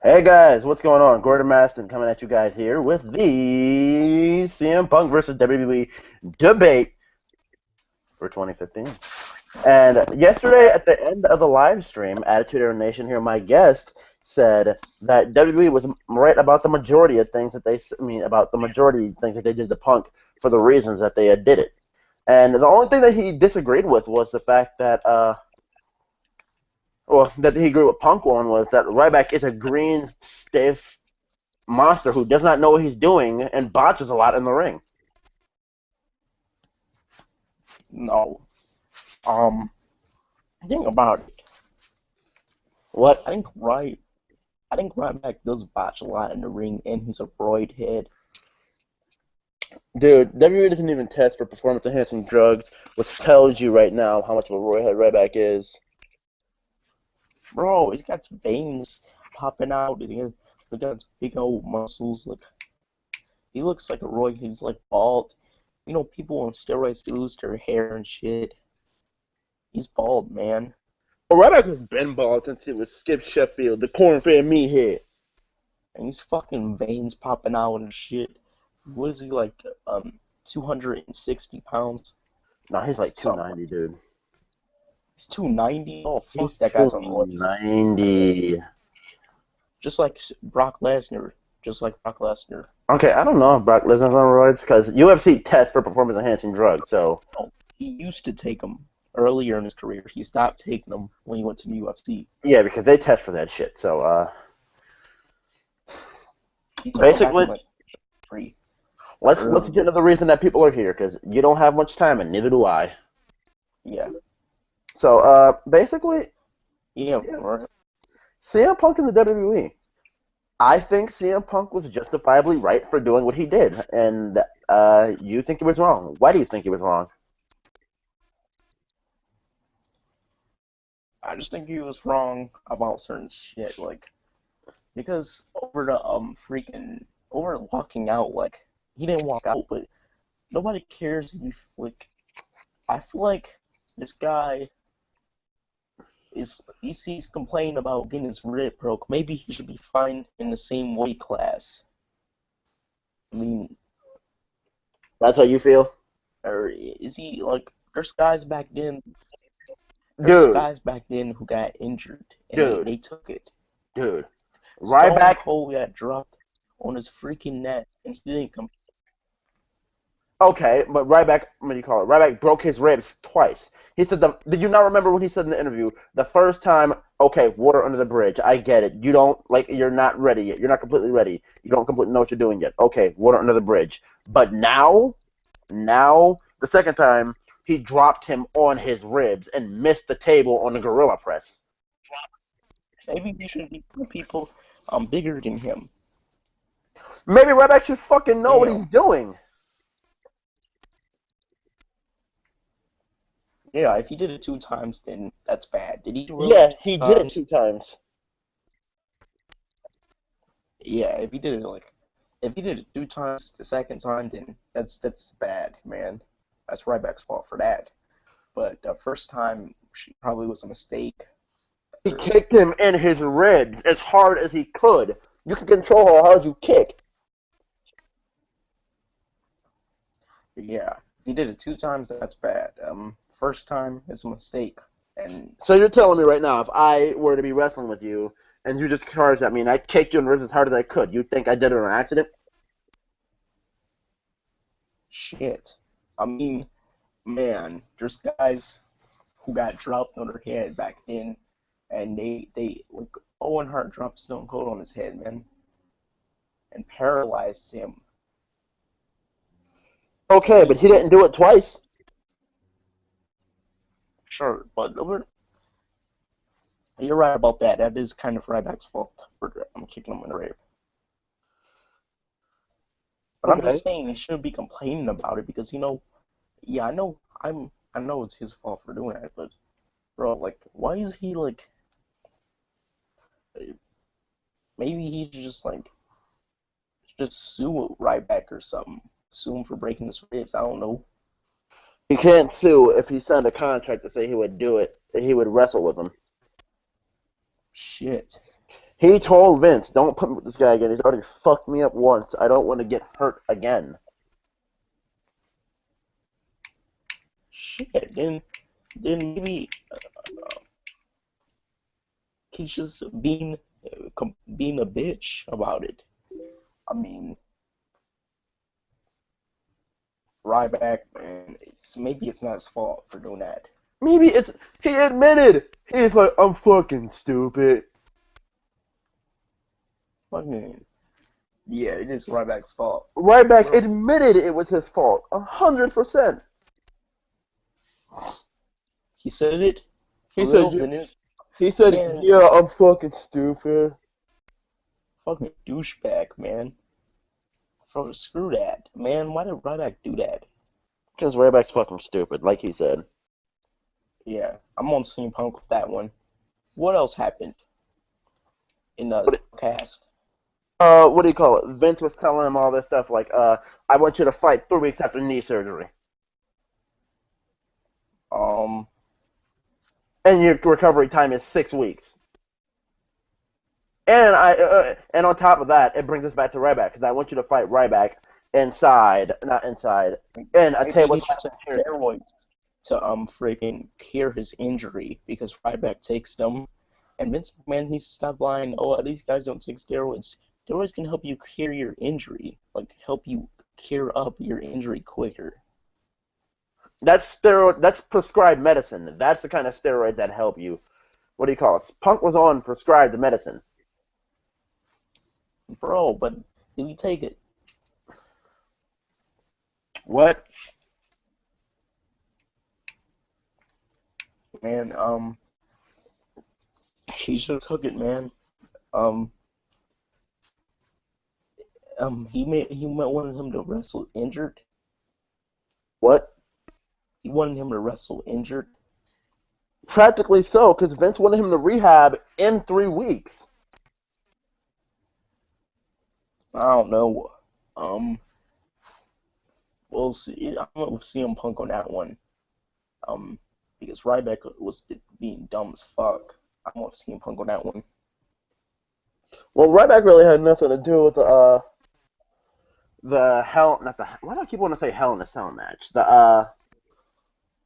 Hey guys, what's going on? Gordon Maston coming at you guys here with the CM Punk versus WWE debate for 2015. And yesterday at the end of the live stream, Attitude Era Nation here, my guest said that WWE was right about the majority of things that about the majority of things that they did to Punk for the reasons that they did it. And the only thing that he disagreed with was the fact that that he agreed with Punk on was that Ryback is a green, stiff monster who does not know what he's doing and botches a lot in the ring. No. Think about it. What? I think Ryback does botch a lot in the ring, and he's a roid head. Dude, WWE doesn't even test for performance-enhancing drugs, which tells you right now how much of a roidhead Ryback is. Bro, he's got veins popping out, and he got big old muscles. Like, he looks like a roid. He's like bald. You know, people on steroids, they lose their hair and shit. He's bald, man. Well, Ryback has been bald since he was Skip Sheffield, the corn-fed meathead. And he's fucking veins popping out and shit. What is he, like, 260 pounds? No, he's like Something. 290, dude. He's 290? Oh, fuck, He's that guy's on roids. 290. Just like Brock Lesnar. Just like Brock Lesnar. Okay, I don't know if Brock Lesnar's on roids, because UFC tests for performance-enhancing drugs, so... Oh, he used to take them earlier in his career. He stopped taking them when he went to the UFC. Yeah, because they test for that shit, so, He took them basically... back in, like, three. Let's get into the reason that people are here, because you don't have much time, and neither do I. Yeah. So, basically, Yeah, CM Punk in the WWE. I think CM Punk was justifiably right for doing what he did, and you think he was wrong. Why do you think he was wrong? I just think he was wrong about certain shit, like, because over walking out, like, he didn't walk out, but nobody cares if, like, I feel like this guy he's complaining about getting his rib broke. Maybe he should be fine in the same weight class. I mean, That's how you feel? or is he like? There's guys back then. Dude, Who got injured and Dude. they took it. dude. Stone Ryback, Cold got dropped on his freaking neck and he didn't come. okay, but Ryback, what do you call it? Ryback broke his ribs twice. He said, did you not remember what he said in the interview? The first time, okay, water under the bridge. I get it. You're not ready yet. You're not completely ready. You don't completely know what you're doing yet. Okay, water under the bridge. But now, the second time, he dropped him on his ribs and missed the table on the gorilla press. Maybe he should be for people bigger than him. Maybe Ryback should fucking know what he's doing. Yeah, if he did it 2 times, then that's bad. Did he do it? Yeah, he did it 2 times. Yeah, if he did it 2 times, the second time, then that's bad, man. That's Ryback's fault for that. But the first time, she probably was a mistake. He kicked him in his ribs as hard as he could. You can control how hard you kick. Yeah, if he did it 2 times, that's bad. First time is a mistake. And So you're telling me right now, if I were to be wrestling with you and you just charged at me and I kicked you in the ribs as hard as I could, you'd think I did it on accident? shit. I mean, man, there's guys who got dropped on their head back then, and they like Owen Hart dropped Stone Cold on his head, man, and paralyzed him. Okay, but he didn't do it twice. Sure, but you're right about that. That is kind of Ryback's fault for kicking him in the rib. But I'm just saying he shouldn't be complaining about it because yeah, I know it's his fault for doing that, but bro, like, why is he like? Maybe he should just sue Ryback or something. Sue him for breaking his ribs. I don't know. He can't sue if he signed a contract to say he would do it. He would wrestle with him. Shit. He told Vince, "Don't put me with this guy again. He's already fucked me up once. I don't want to get hurt again." Shit, then maybe he's just being a bitch about it. I mean, Ryback, man, maybe it's not his fault for doing that. Maybe he admitted. He's like, "I'm fucking stupid." Fucking, yeah, it is Ryback's fault. Ryback admitted it was his fault, 100%. He said it. He said, Man, "Yeah, I'm fucking stupid." fucking douchebag, man. Bro, screw that, man. Why did Ryback do that? Because Ryback's fucking stupid, like he said. Yeah, I'm on CM Punk with that one. What else happened in the cast? What do you call it? Vince was telling him all this stuff like, "I want you to fight 3 weeks after knee surgery, Um, and your recovery time is 6 weeks." And on top of that, it brings us back to Ryback because I want you to fight Ryback not inside, in a maybe table. he should take steroids to freaking cure his injury because Ryback takes them, and Vince McMahon needs to stop lying. Oh, these guys don't take steroids. Steroids can help you cure your injury, like help you cure up your injury quicker. That's steroid. That's prescribed medicine. That's the kind of steroids that help you. What do you call it? Punk was on prescribed medicine. Bro, but did we take it? What? Man, he should have took it, man. He wanted him to wrestle injured. What? He wanted him to wrestle injured. Practically so, because Vince wanted him to rehab in 3 weeks. I don't know. We'll see. I'm gonna CM Punk on that one. Because Ryback was being dumb as fuck. I'm gonna CM Punk on that one. Well, Ryback really had nothing to do with the hell. Not the. Why do I keep wanting to say Hell in a Cell match?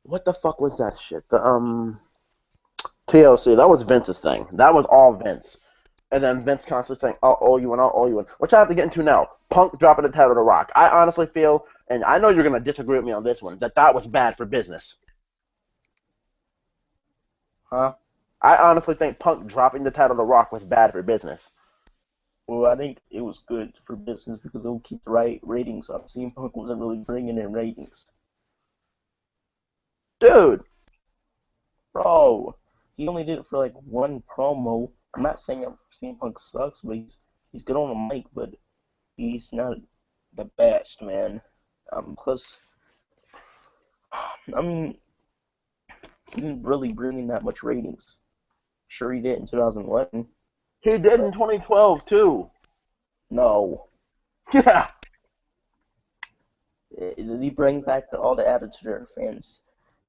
What the fuck was that shit? TLC. That was Vince's thing. That was all Vince. And then Vince constantly saying, "I'll owe you and I'll owe you," which I have to get into now. Punk dropping the title to Rock. I honestly feel, and I know you're gonna disagree with me on this one, that was bad for business. Huh? I honestly think Punk dropping the title to Rock was bad for business. Well, I think it was good for business because it'll keep the right ratings up. CM Punk wasn't really bringing in ratings. Dude. Bro, he only did it for like one promo. I'm not saying that CM Punk sucks, but he's good on the mic, but he's not the best, man. Plus, I mean, he didn't really bring in that much ratings. Sure, he did in 2011. He did in 2012 too. No. Yeah. Did he bring back all the Attitude Era fans?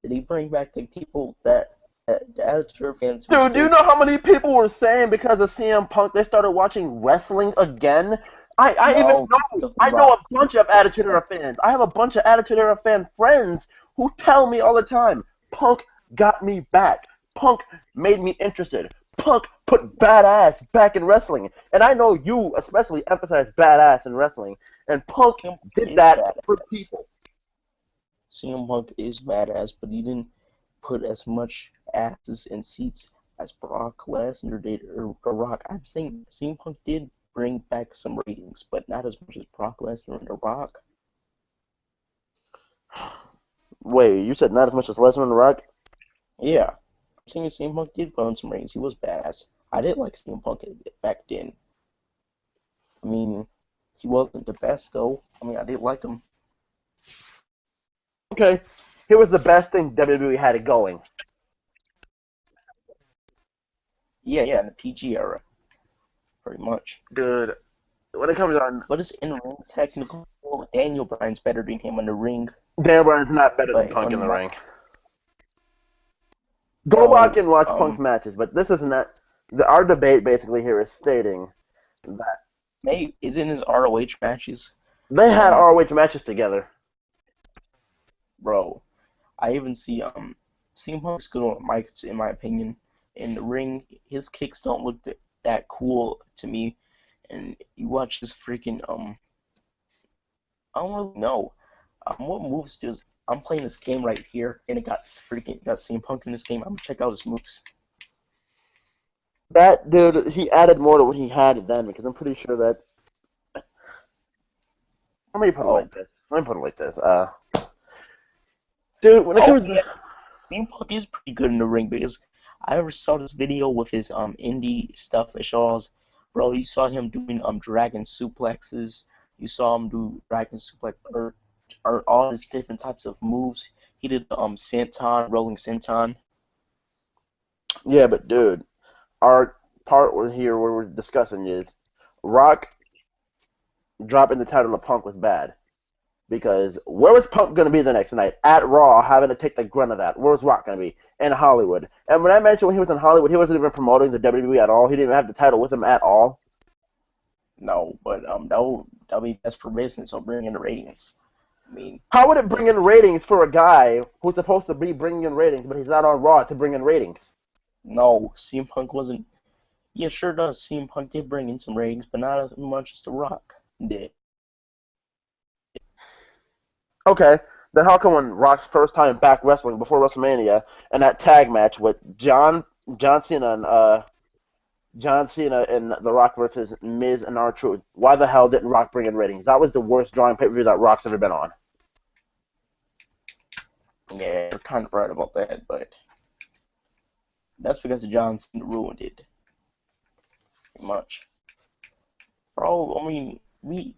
Did he bring back the people that the Attitude Era fans? Dude, do you know how many people were saying because of CM Punk they started watching wrestling again? I know a bunch of Attitude Era fans. I have a bunch of Attitude Era fan friends who tell me all the time, Punk got me back. Punk made me interested. Punk put badass back in wrestling. And I know you especially emphasize badass in wrestling. And Punk did that for people. CM Punk is badass, but he didn't put as much asses in seats as Brock Lesnar did or The Rock. I'm saying CM Punk did bring back some ratings, but not as much as Brock Lesnar and The Rock. Wait, you said not as much as Lesnar and The Rock? Yeah. I'm saying CM Punk did put on some ratings. He was badass. I did like CM Punk back then. I mean, he wasn't the best, though. I mean, I did like him. Okay, here was the best thing WWE had it going. Yeah, in the PG era. Pretty much. Dude, when it comes on... What is in-ring technical? Daniel Bryan's better than him in the ring. Daniel Bryan's not better than Punk in the ring. Go back and watch Punk's matches, but this isn't that. Our debate basically here is stating that Maybe isn't his ROH matches? they had Um, ROH matches together. bro, I even see CM Punk's good on mics in my opinion. In the ring, his kicks don't look that cool to me. And you watch this freaking I don't really know. What moves does I'm playing this game right here, and it got CM Punk in this game. I'm gonna check out his moves. That dude, he added more to what he had then because I'm pretty sure that. Let me put it Oh, like this. Let me put it like this. Dude, when it oh comes to yeah, CM Punk is pretty good in the ring because I ever saw this video with his indie stuff at Shaw's. Bro, you saw him doing dragon suplexes. You saw him do dragon suplex or all his different types of moves. He did the senton, rolling senton. yeah, but dude, our part here where we're discussing is Rock dropping the title of Punk was bad. Because where was Punk going to be the next night? At Raw, having to take the grunt of that. Where was Rock going to be? In Hollywood. And when I mentioned when he was in Hollywood, he wasn't even promoting the WWE at all. He didn't even have the title with him at all. No, but that'll be best for business. So bring in the ratings. I mean, How would it bring in ratings for a guy who's supposed to be bringing in ratings, but he's not on Raw to bring in ratings? no, CM Punk wasn't. Yeah, sure does. CM Punk did bring in some ratings, but not as much as The Rock did. Okay, then how come when Rock's first time back wrestling before WrestleMania and that tag match with John Cena and John Cena and The Rock versus Miz and R-Truth, why the hell didn't Rock bring in ratings? That was the worst drawing pay-per-view that Rock's ever been on. Yeah, you're kind of right about that, but that's because John Cena ruined it. Pretty much. Bro, I mean, we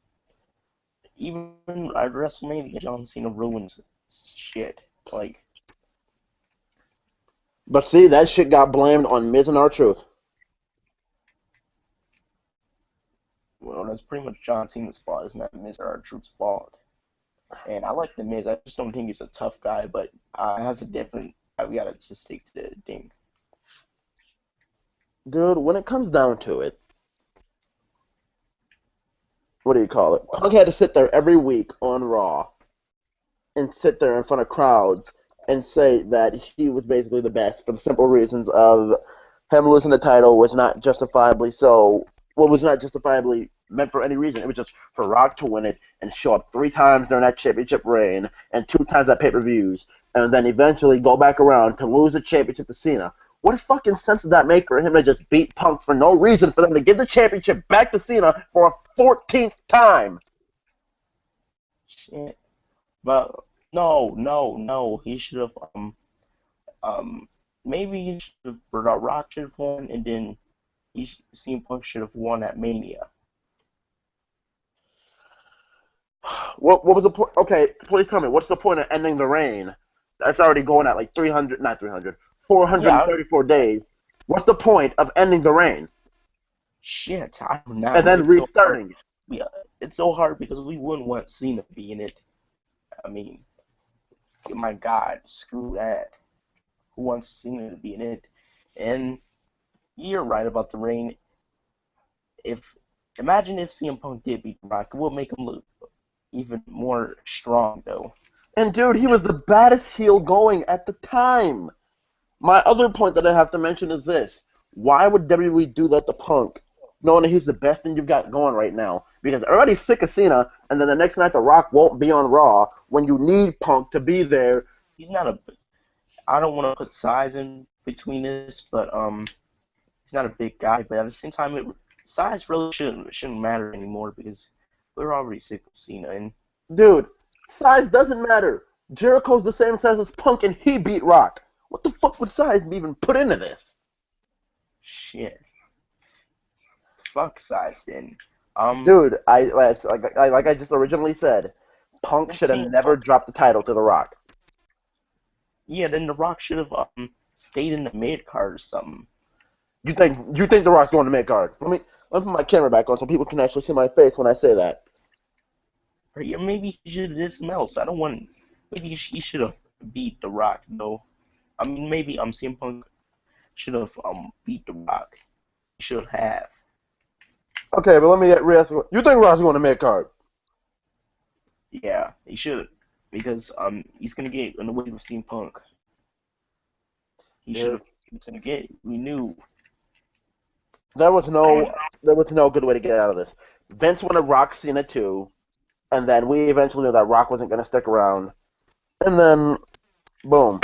even at WrestleMania, John Cena ruins shit. Like, But see, that shit got blamed on Miz and R-Truth. well, that's pretty much John Cena's fault. It's not Miz or R-Truth's fault. And I like the Miz. I just don't think he's a tough guy, but has a different. We gotta just stick to the thing. Dude, when it comes down to it, what do you call it? What? Punk had to sit there every week on Raw and sit there in front of crowds and say that he was basically the best for the simple reasons of him losing the title was not justifiably so. Well, was not justifiably meant for any reason. It was just for Rock to win it and show up 3 times during that championship reign and 2 times at pay-per-views, and then eventually go back around to lose the championship to Cena. What fucking sense does that make for him to just beat Punk for no reason, for them to give the championship back to Cena for a 14th time? Shit. But no. He should have um maybe he should have Rock should have won, and then CM Punk should have won at Mania. What was the point? Okay, please tell me, what's the point of ending the reign? That's already going at like 300, not 300, Yeah, 434 days. What's the point of ending the reign shit. I don't and know. then It's so hard. restarting? We it's so hard because we wouldn't want Cena to be in it. I mean, my God, screw that. Who wants Cena to be in it? And you're right about the reign. If Imagine if CM Punk did beat Rock, it would make him look even more strong, though. And dude, he was the baddest heel going at the time. My other point that I have to mention is this. Why would WWE do that to Punk, knowing that he's the best thing you've got going right now? Because everybody's sick of Cena, and then the next night The Rock won't be on Raw when you need Punk to be there. He's not a. I don't want to put size in between this, but he's not a big guy. But at the same time, size really shouldn't matter anymore because we're already sick of Cena. And Dude, size doesn't matter. Jericho's the same size as Punk, and he beat Rock. What the fuck would size be even put into this? shit, fuck size then. Dude, like I just originally said, Punk Let's should have see. never dropped the title to The Rock. Yeah, then The Rock should have stayed in the mid card or something. You think The Rock's going to mid card? Let me put my camera back on so people can actually see my face when I say that. Or yeah, maybe he should have did something else. I don't want. Maybe he should have beat The Rock though. I mean, maybe CM Punk should have beat The Rock. should have. Okay, but let me re-ask you. You think Ross is going to make card? Yeah, he should. Because he's gonna get in the way of CM Punk. He should Yeah. have. He was gonna get. We knew. There was no good way to get out of this. Vince wanted Rock Cena too, and then we eventually knew that Rock wasn't going to stick around. And then, boom.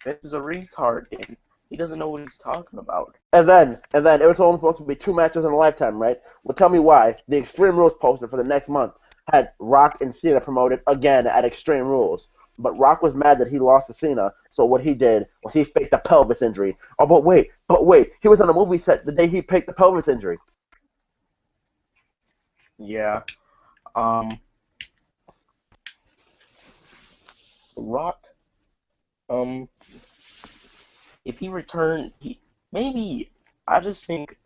Vince is a retard, and he doesn't know what he's talking about. And then it was only supposed to be 2 matches in a lifetime, right? Well, tell me why. The Extreme Rules poster for the next month had Rock and Cena promoted again at Extreme Rules. But Rock was mad that he lost to Cena, so what he did was he faked a pelvis injury. Oh, but wait, he was on a movie set the day he faked the pelvis injury. Yeah. Rock. If he returned, maybe. I just think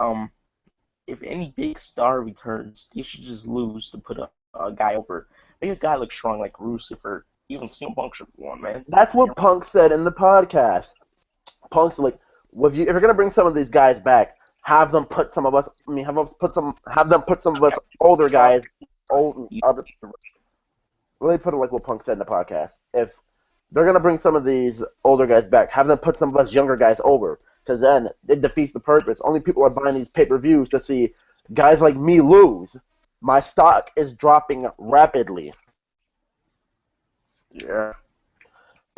if any big star returns, he should just lose to put a guy over. Make a guy look strong like Rusev or even CM Punk should have won, man. That's what Punk said in the podcast. Punk's like, well, if you're gonna bring some of these guys back, have them put some of us. I mean, have them put some of us older guys. Let me put it like what Punk said in the podcast. If they're gonna bring some of these older guys back, have them put some of us younger guys over, because then it defeats the purpose. Only people are buying these pay-per-views to see guys like me lose. My stock is dropping rapidly. Yeah.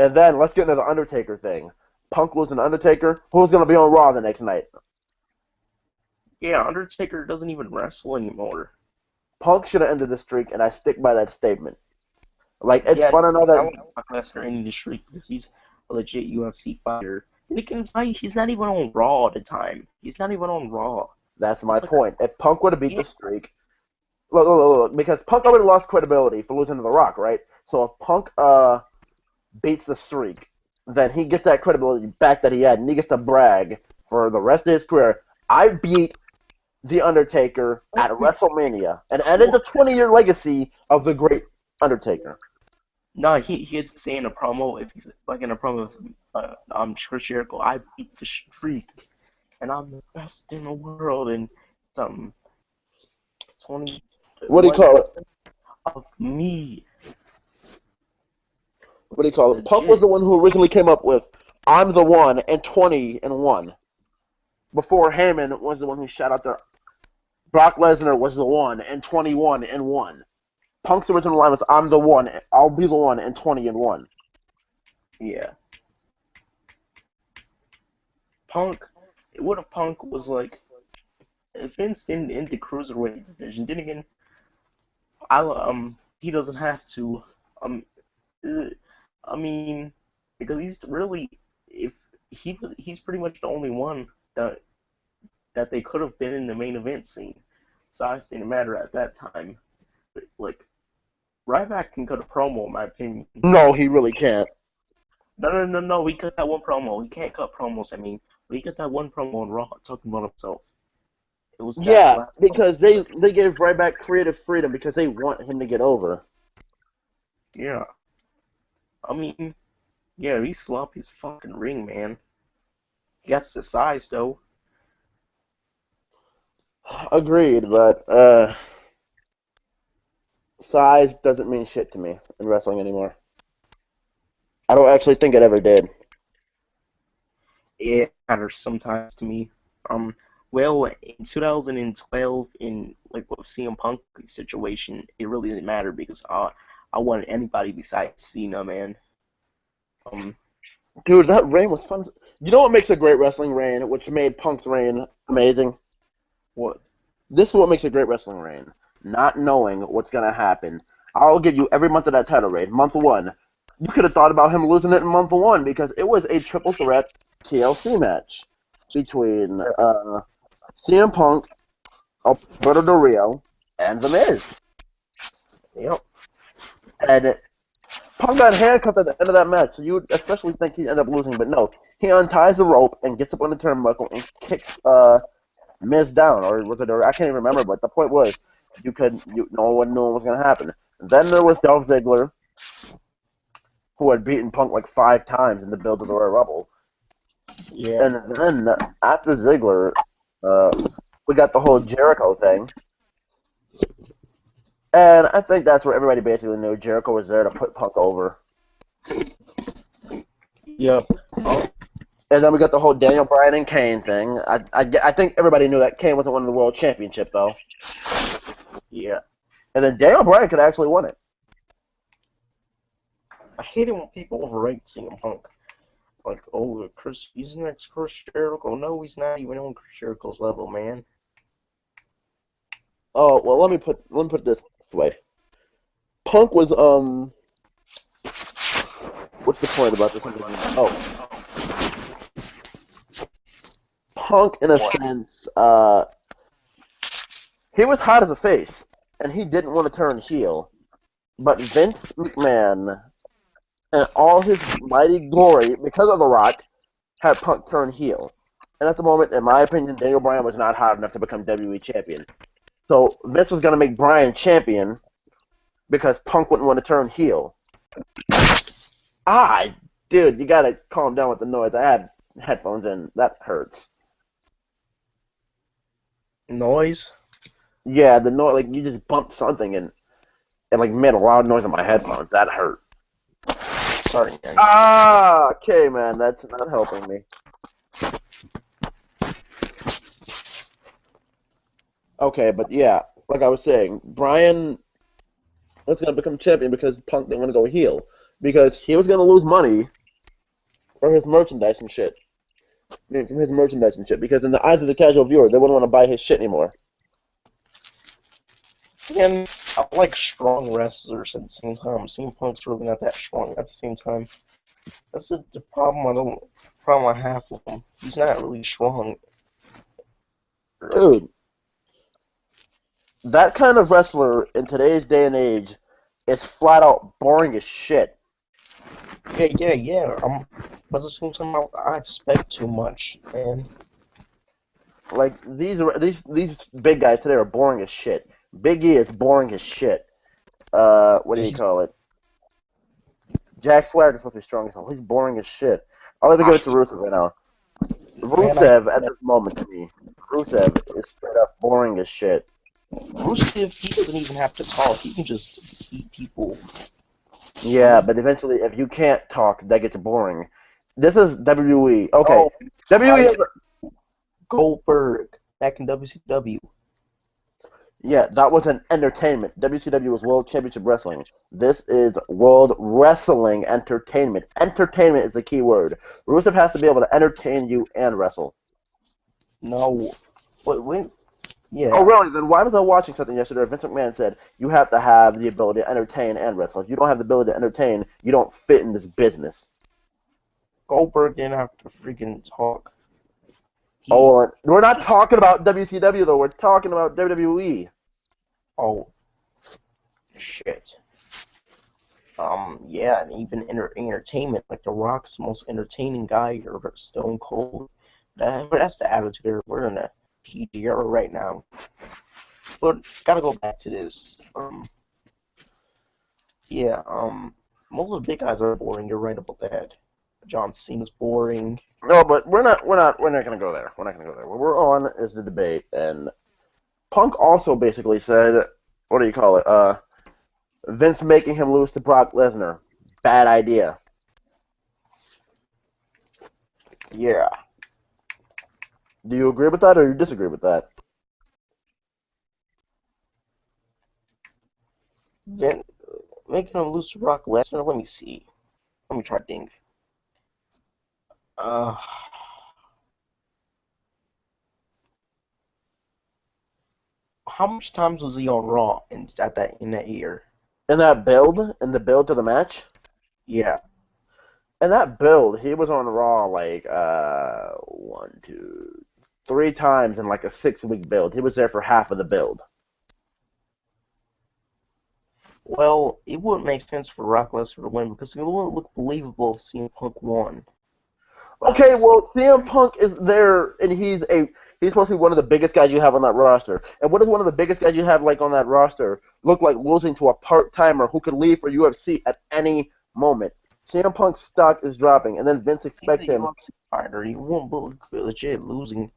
And then let's get into the Undertaker thing. Punk losing the Undertaker. Who's gonna be on Raw the next night? Yeah, Undertaker doesn't even wrestle anymore. Punk should have ended the streak, and I stick by that statement. Like, it's fun to know I that. want Brock Lesnar ending the streak because he's a legit UFC fighter. And he can fight. He's not even on Raw at the time. He's not even on Raw. That's my point. If Punk would have beat the streak, look, because Punk already lost credibility for losing to The Rock, right? So if Punk beats the streak, then he gets that credibility back that he had, and he gets to brag for the rest of his career. I beat The Undertaker at WrestleMania and ended the 20-year legacy of the great Undertaker. No, he gets to say in a promo, if he's like in a promo, Chris Jericho, I beat the streak, and I'm the best in the world, and some 20. What do you call it? Of me. What do you call it? Punk was the one who originally came up with "I'm the one" and 20 and 1. Before Heyman was the one who shot out there. Brock Lesnar was the one and 21 and 1. Punk's original line was "I'm the one, I'll be the one" and 20 and 1. Yeah. Punk. What if Punk was like, Vince in the cruiserweight division? Then again, he doesn't have to. I mean, because he's really, if he's pretty much the only one that they could have been in the main event scene. Size didn't matter at that time. But, like, Ryback can cut a promo, in my opinion. No, he really can't. No. We cut that one promo. He can't cut promos. I mean, we cut that one promo on Raw talking about himself. It was because they gave Ryback creative freedom because they want him to get over. Yeah. I mean, yeah, he's sloppy as fucking ring, man. He got the size, though. Agreed, but size doesn't mean shit to me in wrestling anymore. I don't actually think it ever did. It matters sometimes to me. Well, in 2012, in like with CM Punk situation, it really didn't matter because I wanted anybody besides Cena, man. Dude, that reign was fun. You know what makes a great wrestling reign, which made Punk's reign amazing? What? This is what makes a great wrestling reign. Not knowing what's going to happen. I'll give you every month of that title reign. Month 1. You could have thought about him losing it in month 1 because it was a triple threat TLC match between CM Punk, Alberto Del Rio, and The Miz. Yep. And Punk got handcuffed at the end of that match, so you would especially think he'd end up losing, but no. He unties the rope and gets up on the turnbuckle and kicks Miz down, or was it? I can't even remember. But the point was, no one knew what was going to happen. And then there was Dolph Ziggler, who had beaten Punk like 5 times in the build of the Royal Rumble. Yeah. And then after Ziggler, got the whole Jericho thing. And I think that's where everybody basically knew Jericho was there to put Punk over. Yep. And then we got the whole Daniel Bryan and Kane thing. I think everybody knew that Kane wasn't winning the World Championship, though. Yeah. And then Daniel Bryan could actually win it. I hate it when people overrate CM Punk. Like, oh, he's the next Chris Jericho. No, he's not even on Chris Jericho's level, man. Oh, well, let me put it this way. Punk was, what's the point about this? Oh. Punk, in a sense, he was hot as a face, and he didn't want to turn heel. But Vince McMahon, in all his mighty glory, because of The Rock, had Punk turn heel. And at the moment, in my opinion, Daniel Bryan was not hot enough to become WWE champion. So Vince was going to make Bryan champion because Punk wouldn't want to turn heel. Dude, you got to calm down with the noise. I had headphones in. That hurts. Noise? Yeah, the noise, like, you just bumped something and like, made a loud noise in my headphones. That hurt. Sorry, man. Okay, man. That's not helping me. Okay, but yeah, like I was saying, Bryan was going to become champion because Punk didn't want to go heel. Because he was going to lose money for his merchandise and shit. From his merchandise and shit. Because in the eyes of the casual viewer, they wouldn't want to buy his shit anymore. And I like strong wrestlers at the same time. CM Punk's really not that strong at the same time. That's the problem I have with him. He's not really strong. Dude, that kind of wrestler in today's day and age is flat out boring as shit. Yeah. But at the same time, I expect too much, man. Like, these big guys today are boring as shit. Big E is boring as shit. What do you call it? Jack Swagger is supposed to be strong as hell. He's boring as shit. I'll even give it to Rusev right now. Rusev, at this moment, to me, Rusev is straight up boring as shit. Rusev, he doesn't even have to talk. He can just beat people. Yeah, but eventually, if you can't talk, that gets boring. This is WWE. Okay. WWE. Goldberg, back in WCW. Yeah, that was an entertainment. WCW was World Championship Wrestling. This is World Wrestling Entertainment. Entertainment is the key word. Rusev has to be able to entertain you and wrestle. No. When? Yeah. Oh, really? Then why was I watching something yesterday? Vince McMahon said you have to have the ability to entertain and wrestle. If you don't have the ability to entertain, you don't fit in this business. Goldberg didn't have to freaking talk. We're not talking about WCW, though. We're talking about WWE. Oh, shit. Yeah, and even entertainment, like The Rock's the most entertaining guy, or Stone Cold. That's the attitude era. We're in a PG era right now. But gotta go back to this. Most of the big guys are boring. You're right about that. John Cena's boring. No, but we're not gonna go there. We're not gonna go there. What we're on is the debate, and Punk also basically said, what do you call it? Vince making him lose to Brock Lesnar, bad idea. Yeah. Do you agree with that, or you disagree with that? Vince making him lose to Brock Lesnar. Let me see. Let me try to think. How much times was he on Raw in that year? In the build to the match? Yeah. In that build, he was on Raw like 3 times in like a 6-week build. He was there for half of the build. Well, it wouldn't make sense for Brock Lesnar to win because it wouldn't look believable if CM Punk won. Okay, well, CM Punk is there, and he's supposed to be one of the biggest guys you have on that roster. And what does one of the biggest guys you have like on that roster look like losing to a part-timer who could leave for UFC at any moment? CM Punk's stock is dropping, and then Vince expects him. Fighter, he won't look legit losing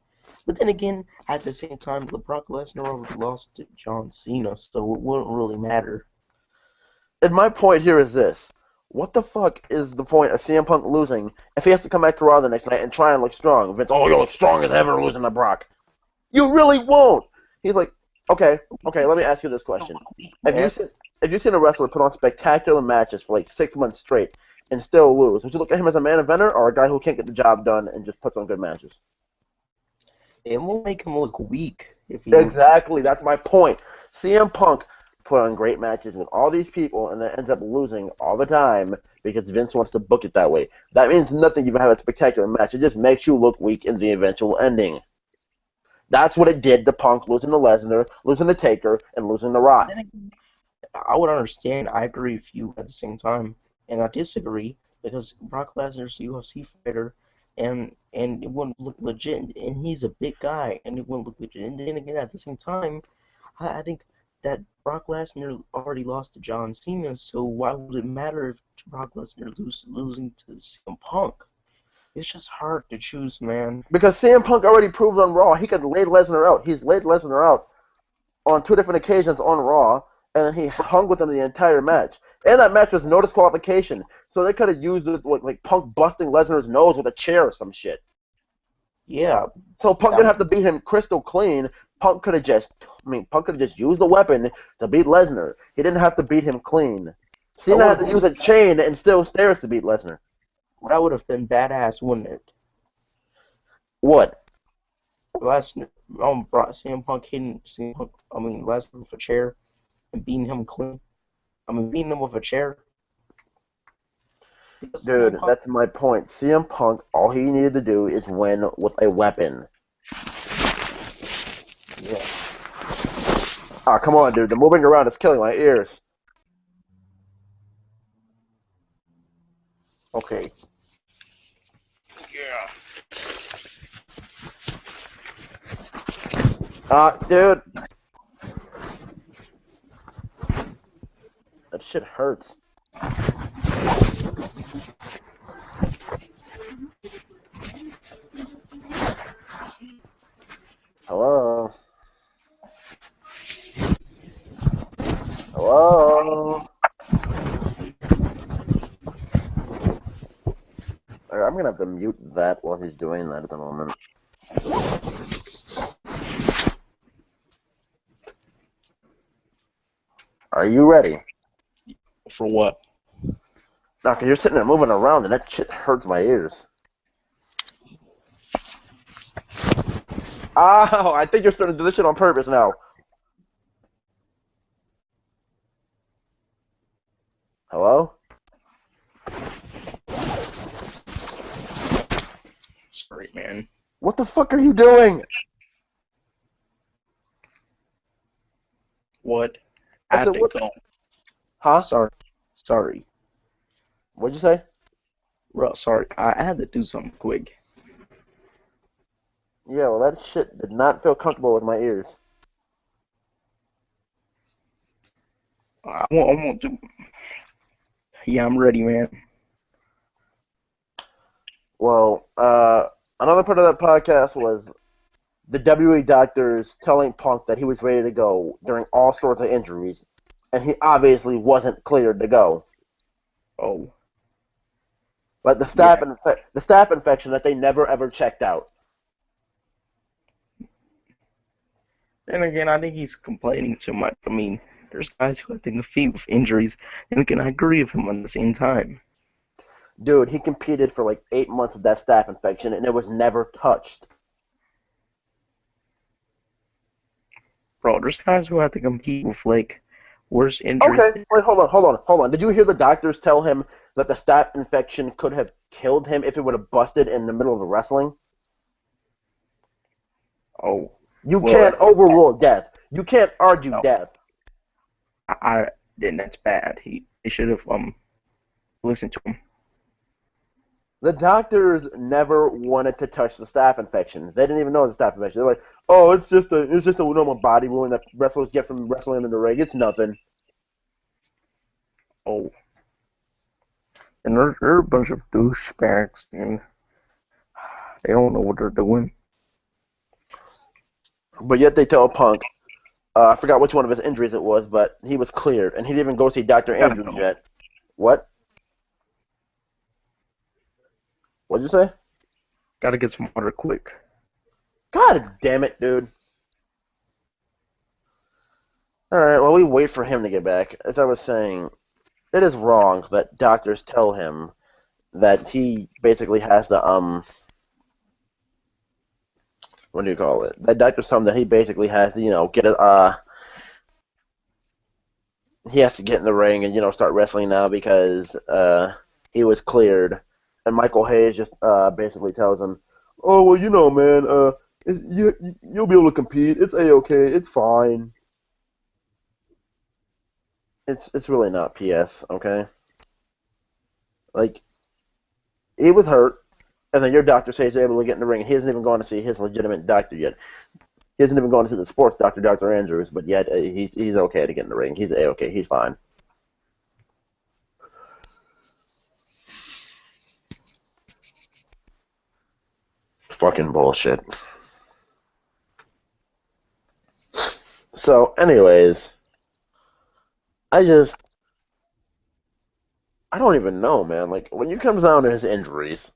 But then again, at the same time, Brock Lesnar already lost to John Cena, so it wouldn't really matter. And my point here is this. What the fuck is the point of CM Punk losing if he has to come back to Raw the next night and try and look strong? Vince, oh, you'll look strong as ever losing to Brock. You really won't. He's like, okay, let me ask you this question. Have you seen a wrestler put on spectacular matches for like 6 months straight and still lose? Would you look at him as a main eventer or a guy who can't get the job done and just puts on good matches? It won't make him look weak if he Exactly, that's my point. CM Punk put on great matches with all these people and then ends up losing all the time because Vince wants to book it that way. That means nothing if you have a spectacular match. It just makes you look weak in the eventual ending. That's what it did to Punk losing to Lesnar, losing to Taker, and losing to Rock. Then again, I would understand. I agree with you at the same time, and I disagree because Brock Lesnar's a UFC fighter, and it wouldn't look legit, and he's a big guy, and it wouldn't look legit. And then again, at the same time, I think that Brock Lesnar already lost to John Cena, so why would it matter if Brock Lesnar losing to CM Punk? It's just hard to choose, man. Because CM Punk already proved on Raw he could lay Lesnar out. He's laid Lesnar out on 2 different occasions on Raw, and then he hung with him the entire match. And that match was no disqualification, so they could have used it with like Punk busting Lesnar's nose with a chair or some shit. Yeah. So Punk didn't have to beat him crystal clean. Punk could have just used the weapon to beat Lesnar. He didn't have to beat him clean. Cena had to use a chain and still stairs to beat Lesnar. That would have been badass, wouldn't it? What? CM Punk hitting Lesnar with a chair and beating him clean. Beating him with a chair. Dude, that's my point. CM Punk, all he needed to do is win with a weapon. Yeah. Ah, come on, dude. The moving around is killing my ears. Okay. Yeah. Dude. That shit hurts. Hello? Hello? I'm gonna have to mute that while he's doing that at the moment. Are you ready? For what? No, because you're sitting there moving around and that shit hurts my ears. Oh, I think you're starting to do this shit on purpose now. Hello? Sorry, man. What the fuck are you doing? What? I had to go. Huh? Sorry. What'd you say? Bro, sorry. I had to do something quick. Yeah, well, that shit did not feel comfortable with my ears. I won't do. Yeah, I'm ready, man. Well, another part of that podcast was the WWE doctors telling Punk that he was ready to go during all sorts of injuries, and he obviously wasn't cleared to go. Oh. Like the staph infection that they never ever checked out. Then again, I think he's complaining too much. There's guys who I think are feet with injuries, and again, I agree with him at the same time. Dude, he competed for like 8 months with that staph infection, and it was never touched. Bro, there's guys who have to compete with like worse injuries. Okay, wait, hold on. Did you hear the doctors tell him that the staph infection could have killed him if it would have busted in the middle of the wrestling? Oh. You can't overrule death. You can't argue death. Then that's bad. They should have listened to him. The doctors never wanted to touch the staph infections. They didn't even know it was a staph infection. They're like, oh, it's just a normal body wound that wrestlers get from wrestling in the ring. It's nothing. Oh. And they're a bunch of douchebags, and they don't know what they're doing. But yet they tell Punk, I forgot which one of his injuries it was, but he was cleared, and he didn't even go see Dr. Gotta Andrews go. yet. What? What'd you say? Gotta get some water quick. God damn it, dude. Alright, well, we wait for him to get back. As I was saying, it is wrong that doctors tell him that he basically has to, what do you call it? That doctors tell him that he basically has to, get it, he has to get in the ring and, start wrestling now because, he was cleared. And Michael Hayes just, basically tells him, oh, well, man, you'll be able to compete. It's A-okay. It's fine. It's really not PS, okay? Like, he was hurt, and then your doctor says he's able to get in the ring. He hasn't even gone to see his legitimate doctor yet. He hasn't even gone to see the sports doctor, Dr. Andrews, but yet he's okay to get in the ring. He's A-okay. He's fine. Fucking bullshit. So, anyways, I just, I don't even know, man. Like, when it comes down to his injuries,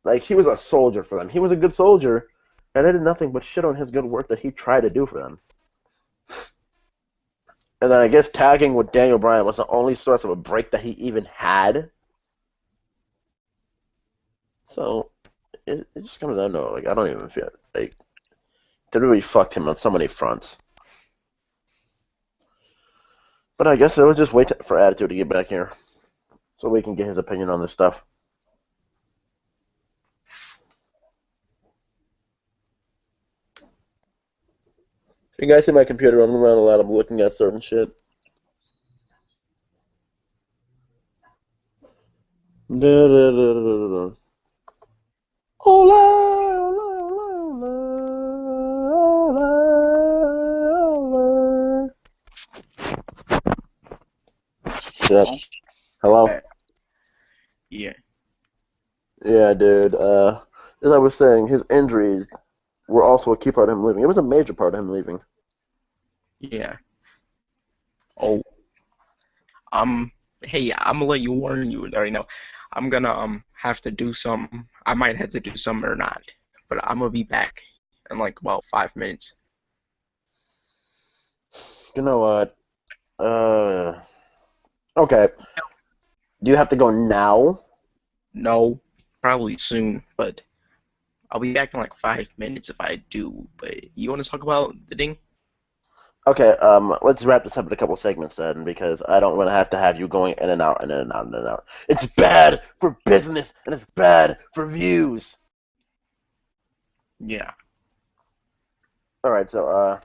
like, he was a soldier for them. He was a good soldier, and I did nothing but shit on his good work that he tried to do for them. And then I guess tagging with Daniel Bryan was the only source of a break that he even had. So it just comes down to like I don't even feel like WWE fucked him on so many fronts. But I guess it was just wait for Attitude to get back here so we can get his opinion on this stuff. You guys see my computer running around a lot. I'm looking at certain shit. Da, da, da, da, da, da. Hola, hola, hola, hola, hola. Shit. Hello? Yeah. Yeah, dude. As I was saying, his injuries were also a key part of him leaving. It was a major part of him leaving. Yeah. Oh, hey, I'm gonna let you warn you right now. I'm gonna have to do some. I might have to do some or not, but I'm gonna be back in like about 5 minutes. You know what? Uh, okay. Do you have to go now? No, probably soon, but I'll be back in like 5 minutes if I do. But you want to talk about the ding? Okay, let's wrap this up in a couple segments then, because I don't want to have you going in and out, and in and out, and in and out. It's bad for business, and it's bad for views. Yeah. All right, so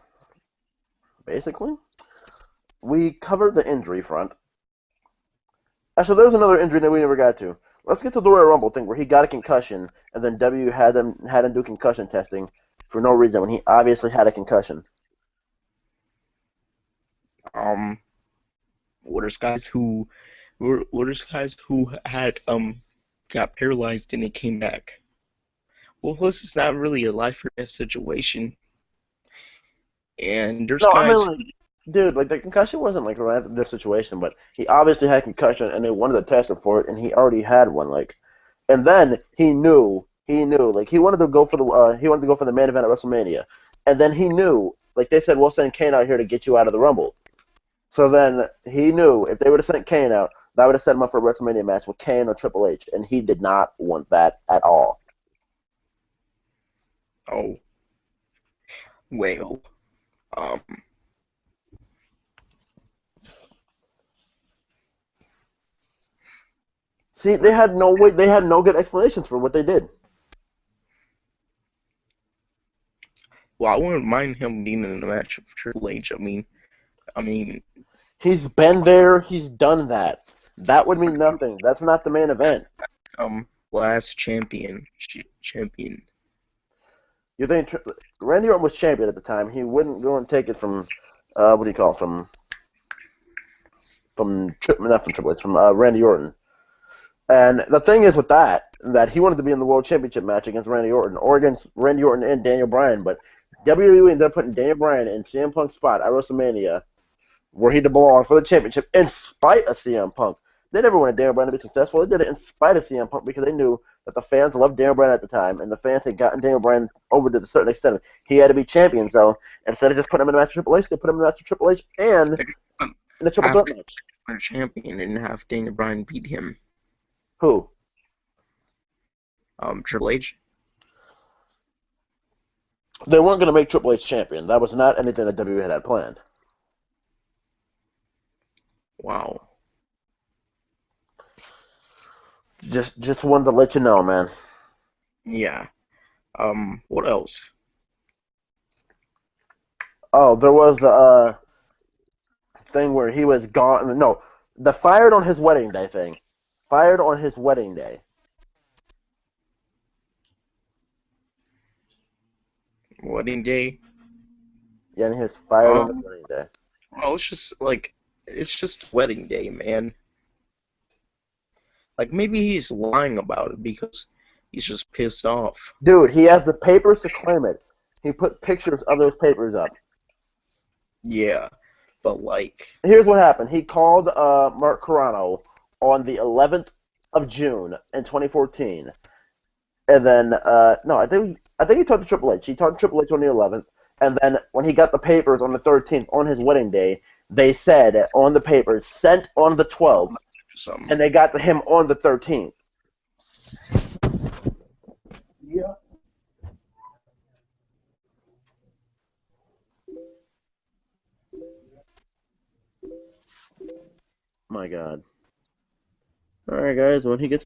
basically, we covered the injury front. Actually, there's another injury that we never got to. Let's get to the Royal Rumble thing where he got a concussion, and then W had him do concussion testing for no reason when he obviously had a concussion. Um, what are guys who, what are guys who had got paralyzed and they came back? Well, this is not really a life or death situation, and there's No, I mean guys. like, dude, like the concussion wasn't like around their situation, but he obviously had concussion, and they wanted to test him for it, and he already had one. Like, and then he knew, like he wanted to go for the main event at WrestleMania, and then he knew, like they said, we'll send Kane out here to get you out of the Rumble. So then he knew if they would have sent Kane out, that would have set him up for a WrestleMania match with Kane or Triple H, and he did not want that at all. Oh, well, um, See, they had no way, they had no good explanations for what they did. well, I wouldn't mind him being in a match with Triple H. I mean, He's been there, he's done that. That would mean nothing. That's not the main event. last champion. You think Randy Orton was champion at the time? He wouldn't go and take it from, what do you call it, not from Triple H, from Randy Orton. And the thing is with that he wanted to be in the World Championship match against Randy Orton, or against Randy Orton and Daniel Bryan, but WWE ended up putting Daniel Bryan in CM Punk's spot at WrestleMania, where he belonged for the championship, in spite of CM Punk. They never wanted Daniel Bryan to be successful. They did it in spite of CM Punk because they knew that the fans loved Daniel Bryan at the time, and the fans had gotten Daniel Bryan over to a certain extent. He had to be champion, so instead of just putting him in a match with Triple H, they put him in a match with Triple H and They didn't in the triple have threat match. a champion and have Daniel Bryan beat him. Who? Triple H. They weren't going to make Triple H champion. That was not anything that WWE had planned. Wow. Just wanted to let you know, man. Yeah. What else? Oh, there was the thing where he was gone. No, the fired on his wedding day thing. Fired on his wedding day. Wedding day? Yeah, and he was fired on his Um, wedding day. oh, it's just wedding day, man. Like, maybe he's lying about it because he's just pissed off. Dude, he has the papers to claim it. He put pictures of those papers up. Yeah, but like, Here's what happened. He called Mark Carrano on the 11th of June in 2014. And then, no, I think he talked to Triple H. He talked to Triple H on the 11th. And then when he got the papers on the 13th, on his wedding day, they said on the papers, sent on the 12th. some. And they got to him on the 13th. Yeah. My God. All right, guys. When he gets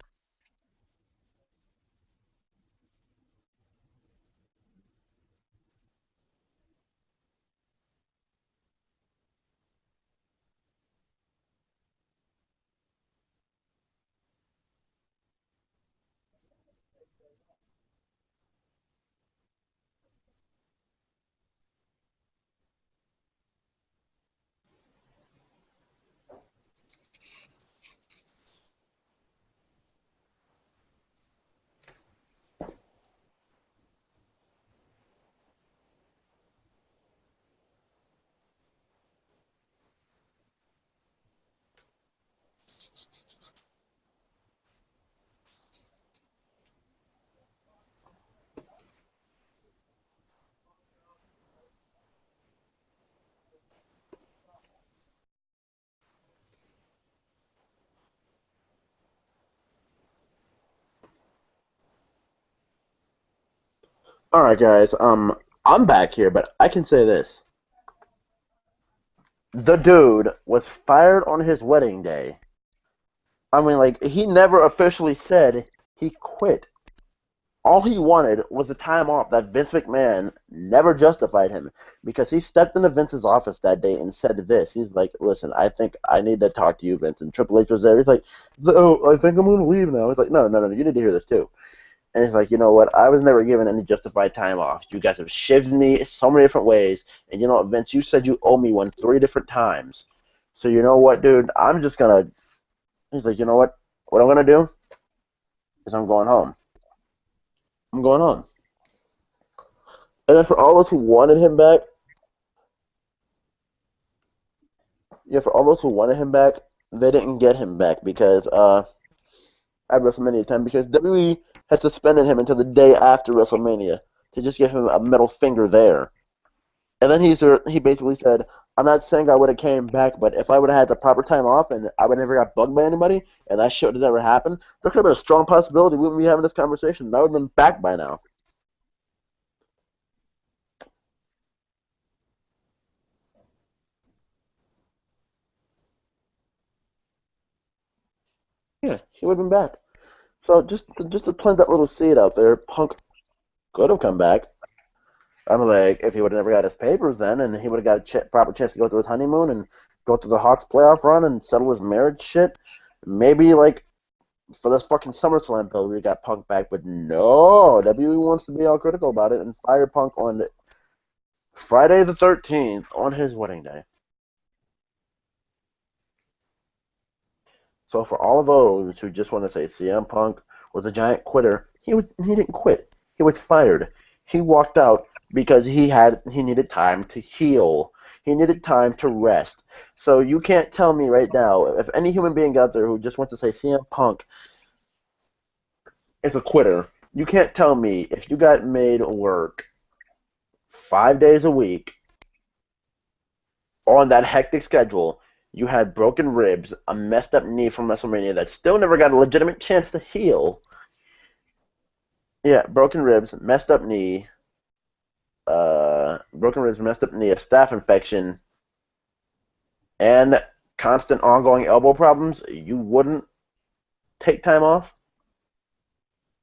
All right, guys. I'm back here, but I can say this: the dude was fired on his wedding day. I mean, like he never officially said he quit. All he wanted was a time off that Vince McMahon never justified him because he stepped into Vince's office that day and said this. He's like, "Listen, I think I need to talk to you, Vince." And Triple H was there. He's like, "Oh, I think I'm going to leave now." He's like, "No, no, no, you need to hear this too." And he's like, "You know what? I was never given any justified time off. You guys have shivved me so many different ways. And you know what, Vince? You said you owe me one 3 different times. So you know what, dude? I'm just going to." He's like, "You know what? What I'm going to do is I'm going home. I'm going home." And then for all those who wanted him back, yeah, for all those who wanted him back, they didn't get him back because at WrestleMania time because WWE had suspended him until the day after WrestleMania to just give him a middle finger there. And then he basically said, "I'm not saying I would have came back, but if I would have had the proper time off and I would never got bugged by anybody, and that shit would have never happened, there could have been a strong possibility we wouldn't be having this conversation. And I would have been back by now." Yeah, he would have been back. So just to plant that little seed out there, Punk could have come back. I'm like, if he would have never got his papers then, and he would have got a proper chance to go through his honeymoon and go through the Hawks playoff run and settle his marriage shit, maybe like for this fucking SummerSlam bill, we got Punk back. But no, WWE wants to be all critical about it and fire Punk on Friday the 13th on his wedding day. So for all of those who just want to say CM Punk was a giant quitter, he didn't quit. He was fired. He walked out because he needed time to heal. He needed time to rest. So you can't tell me right now, if any human being out there who just wants to say CM Punk is a quitter, you can't tell me if you got made work 5 days a week on that hectic schedule, you had broken ribs, a messed up knee from WrestleMania that still never got a legitimate chance to heal. Yeah, broken ribs, messed up knee, a staph infection, and constant ongoing elbow problems. You wouldn't take time off.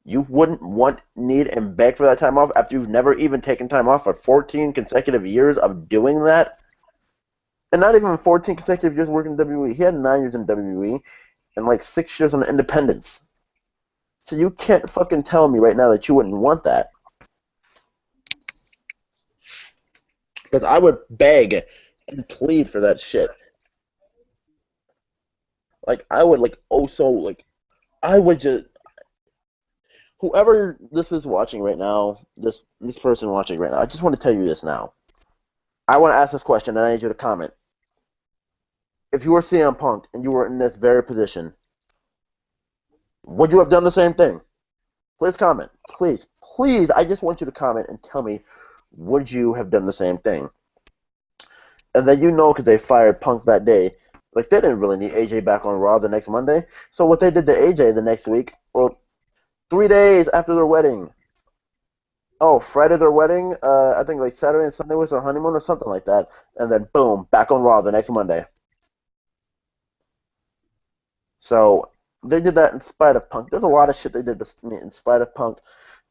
You wouldn't want, need, and beg for that time off after you've never even taken time off for 14 consecutive years of doing that. And not even 14 consecutive years working in WWE. He had 9 years in WWE and like 6 years on independence. So you can't fucking tell me right now that you wouldn't want that. Because I would beg and plead for that shit. Like, I would, like, oh, so, like, I would just. Whoever this is watching right now, this person watching right now, I just want to tell you this now. I want to ask this question, and I need you to comment. If you were CM Punk and you were in this very position, would you have done the same thing? Please comment. Please, please, I just want you to comment and tell me, would you have done the same thing? And then you know, because they fired Punk that day, like, they didn't really need AJ back on Raw the next Monday. So what they did to AJ the next week, well, 3 days after their wedding. Oh, Friday their wedding. I think like Saturday and Sunday was their honeymoon or something like that. And then boom, back on Raw the next Monday. So they did that in spite of Punk. There's a lot of shit they did in spite of Punk.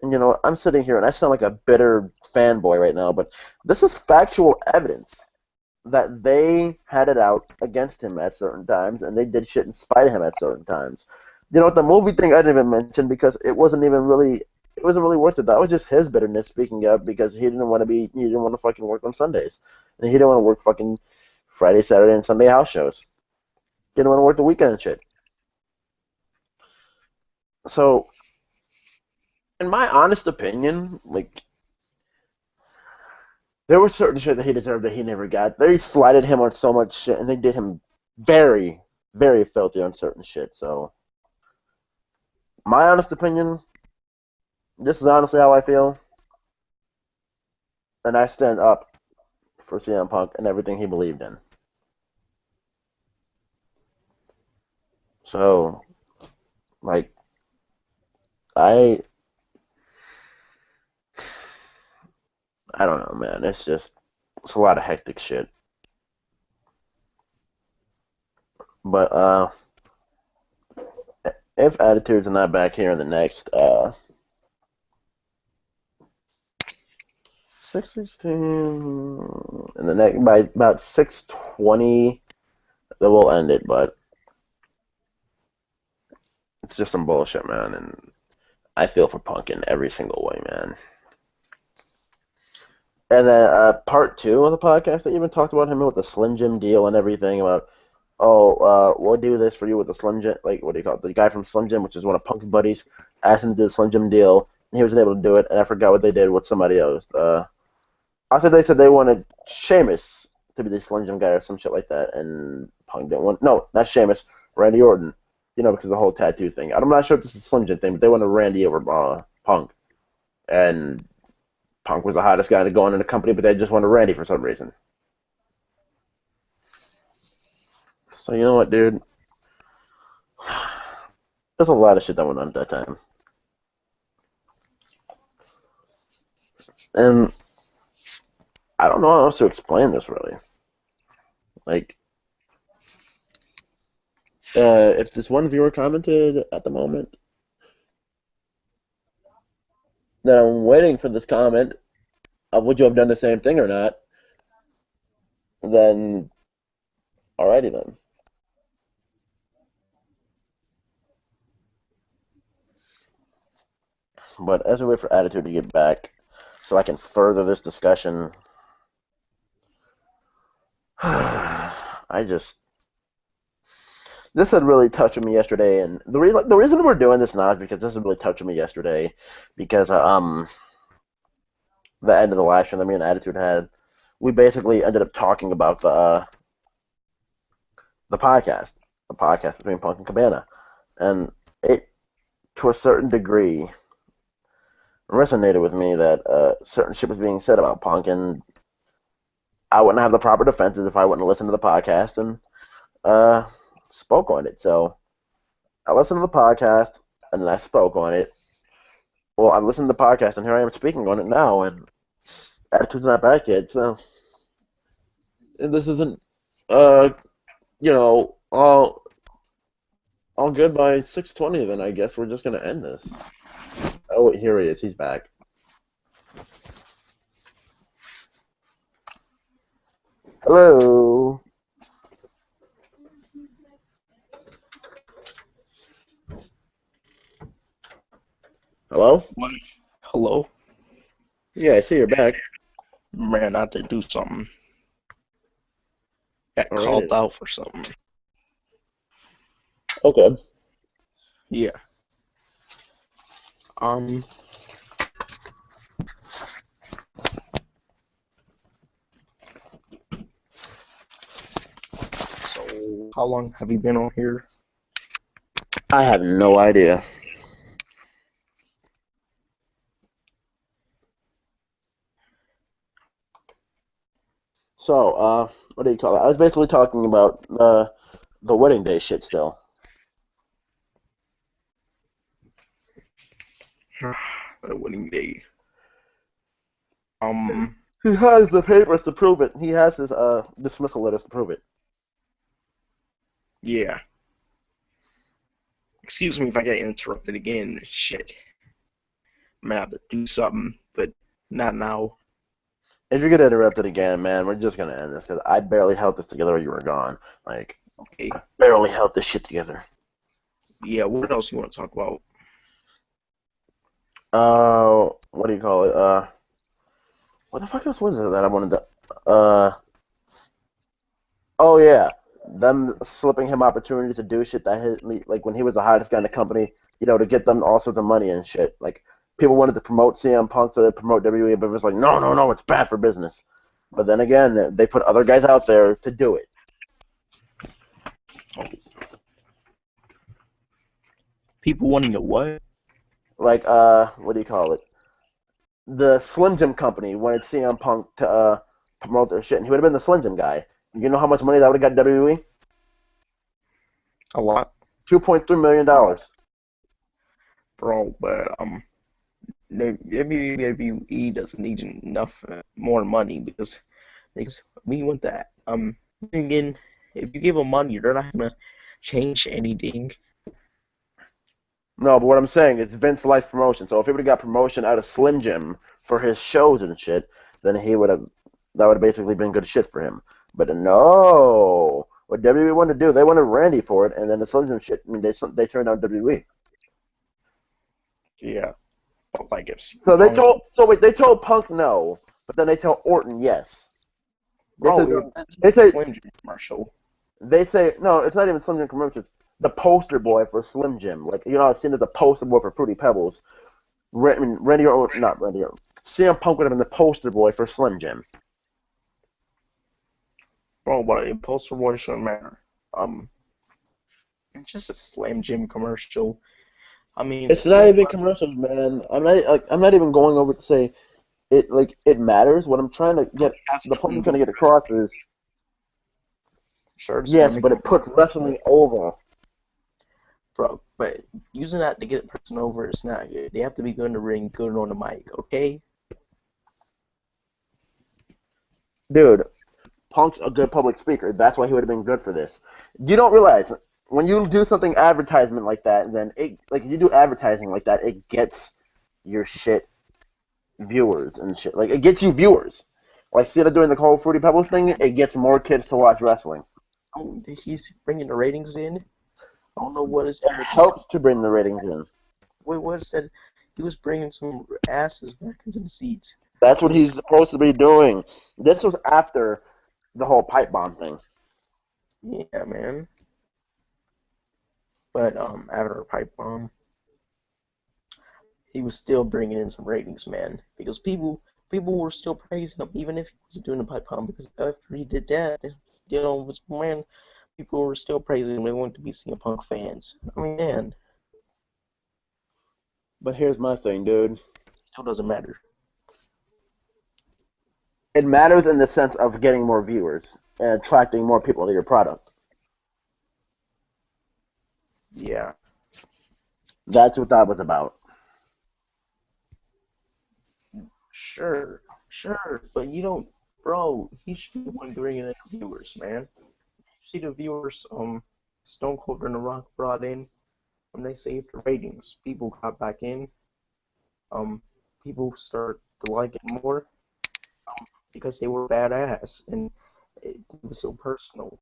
And you know, I'm sitting here and I sound like a bitter fanboy right now, but this is factual evidence that they had it out against him at certain times, and they did shit in spite of him at certain times. You know, the movie thing I didn't even mention because it wasn't really worth it. That was just his bitterness speaking up because he didn't want to fucking work on Sundays, and he didn't want to work fucking Friday, Saturday, and Sunday house shows. He didn't want to work the weekend shit. So, in my honest opinion, like, there was certain shit that he deserved that he never got. They slighted him on so much shit, and they did him very, very filthy on certain shit. So, my honest opinion, this is honestly how I feel, and I stand up for CM Punk and everything he believed in. So, like, I, I don't know, man. It's a lot of hectic shit. But if Attitude's not back here in the next 6:16, in the next by about 6:20, then we'll end it. But it's just some bullshit, man. And I feel for Punk in every single way, man. And then part two of the podcast, they even talked about him with the Slim Jim deal and everything about, oh, we'll do this for you with the Slim Jim, like, what do you call it? The guy from Slim Jim, which is one of Punk's buddies, asked him to do the Slim Jim deal, and he wasn't able to do it, and I forgot what they did with somebody else. I thought they said they wanted Sheamus to be the Slim Jim guy or some shit like that, and Punk didn't want, no, not Sheamus, Randy Orton, you know, because of the whole tattoo thing. I'm not sure if this is a Slim Jim thing, but they wanted Randy over Punk, and Punk was the hottest guy to go on in the company, but they just wanted Randy for some reason. So you know what, dude? There's a lot of shit that went on at that time. And I don't know how else to explain this, really. Like, if this one viewer commented at the moment that I'm waiting for this comment of would you have done the same thing or not, then alrighty then. But as we wait for Attitude to get back, so I can further this discussion, I just this had really touched me yesterday, and the reason we're doing this now is because this had really touched me yesterday, because the end of the last show that me and Attitude had, we basically ended up talking about the podcast, the podcast between Punk and Cabana, and it, to a certain degree, resonated with me that certain shit was being said about Punk, and I wouldn't have the proper defenses if I wouldn't listen to the podcast and spoke on it. So I listened to the podcast and then I spoke on it. Well, I'm listening to the podcast and here I am speaking on it now, and Attitude's not back yet. So and this isn't, uh, all good by 6:20. Then I guess we're just gonna end this. Oh, wait, here he is. He's back. Hello. Hello? What? Hello? Yeah, I see you're back. Man, I had to do something. Got All called right. out for something. Okay. Yeah. So how long have you been on here? I have no idea. So, what do you call it? I was basically talking about the wedding day shit still. The wedding day. He has the papers to prove it. He has his dismissal letters to prove it. Yeah. Excuse me if I get interrupted again. Shit. I'm gonna have to do something, but not now. If you get interrupted again, man, we're just gonna end this because I barely held this together while you were gone. Like, Okay. I barely held this shit together. Yeah, what else you want to talk about? What do you call it? What the fuck else was it that I wanted to? Oh yeah, them slipping him opportunities to do shit that hit me, like when he was the hottest guy in the company, to get them all sorts of money and shit. Like people wanted to promote CM Punk, so they promote WWE, but it was like, no, no, no, it's bad for business. But then again, they put other guys out there to do it. People wanting to what? Like, what do you call it? The Slim Jim company wanted CM Punk to promote their shit, and he would have been the Slim Jim guy. You know how much money that would have got WWE? A lot, $2.3 million. bro. But WWE doesn't need enough more money because we want that. Again, if you give them money, they're not gonna change anything. No, but what I'm saying is Vince likes promotion. So if he would have got promotion out of Slim Jim for his shows and shit, then that would have basically been good shit for him. But no, what WWE wanted to do, they wanted Randy for it, and then the Slim Jim shit, I mean, they turned down WWE. Yeah, but like if So they told Punk no, but then they tell Orton yes. They it's a say Slim Jim commercial. They say no, it's not even Slim Jim commercials. The poster boy for Slim Jim, like I've seen as a poster boy for Fruity Pebbles. Not Randy Orton. CM Punk would have been the poster boy for Slim Jim. Bro, but a poster boy shouldn't matter. It's just a Slim Jim commercial. I mean, It's not even commercials, man. I'm not even going over to say it. Like it matters. What I'm trying to get, the point I'm trying to get across is sure, it's yes, but it puts wrestling over. Bro, but using that to get a person over is not good. They have to be good in the ring, good on the mic, okay? Dude, Punk's a good public speaker. That's why he would have been good for this. You don't realize when you do something advertisement like that, then you do advertising like that, it gets your shit viewers and shit. Like it gets you viewers. Like instead of doing the whole Fruity Pebbles thing, it gets more kids to watch wrestling. Oh, he's bringing the ratings in. I don't know what is. It helps to bring the ratings in. Wait, what is that? He was bringing some asses back into the seats. That's what he's supposed to be doing. This was after the whole pipe bomb thing. Yeah, man. But after a pipe bomb, he was still bringing in some ratings, man. Because people people were still praising him, even if he wasn't doing the pipe bomb, because after he did that, with man, people were still praising him. They wanted to be CM Punk fans. I mean, man, But here's my thing, dude. still doesn't matter. It matters in the sense of getting more viewers and attracting more people to your product. Yeah, That's what that was about. sure, but you don't, bro. He should be the one bringing in viewers, man. You see the viewers, Stone Cold and The Rock brought in when they saved the ratings. People got back in. Um, People start to like it more because they were badass and it was so personal.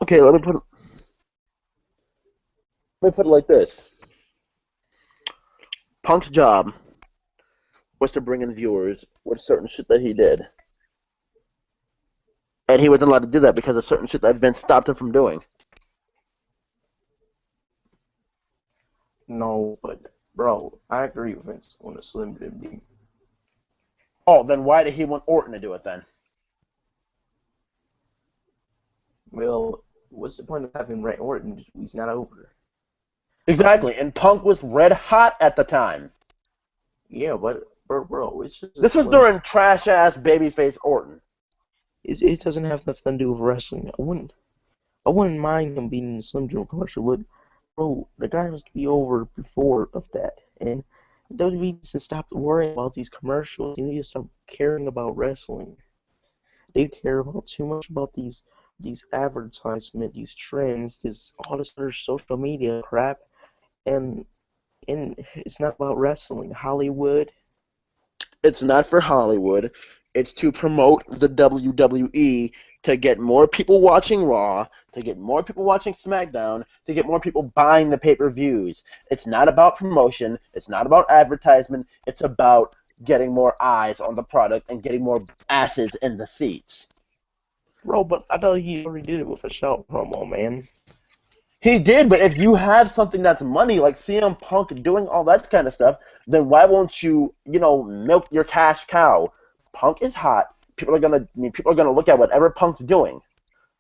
Okay, let me put it like this. Punk's job was to bring in viewers with certain shit that he did. And he wasn't allowed to do that because of certain shit that Vince stopped him from doing. No, but bro, I agree with Vince on the Slim Jim thing. Oh, then why did he want Orton to do it then? Well, what's the point of having Randy Orton? He's not over. Exactly, and Punk was red hot at the time. Yeah, but bro, it's just This was during trash-ass babyface Orton. it doesn't have nothing to do with wrestling. I wouldn't mind him being in the Slim Jim commercial, but bro, the guy must be over before of that. And WWE needs to stop worrying about these commercials. They need to stop caring about wrestling. They care about too much about these advertisement, these trends, this all this other social media crap, and it's not about wrestling. Hollywood. It's not for Hollywood. It's to promote the WWE to get more people watching Raw, to get more people watching SmackDown, to get more people buying the pay-per-views. It's not about promotion. It's not about advertisement. It's about getting more eyes on the product and getting more asses in the seats. Bro, but I thought he already did it with a shout promo, man. He did, but if you have something that's money, like CM Punk doing all that kind of stuff, then why won't you, milk your cash cow? Punk is hot. People are gonna look at whatever Punk's doing.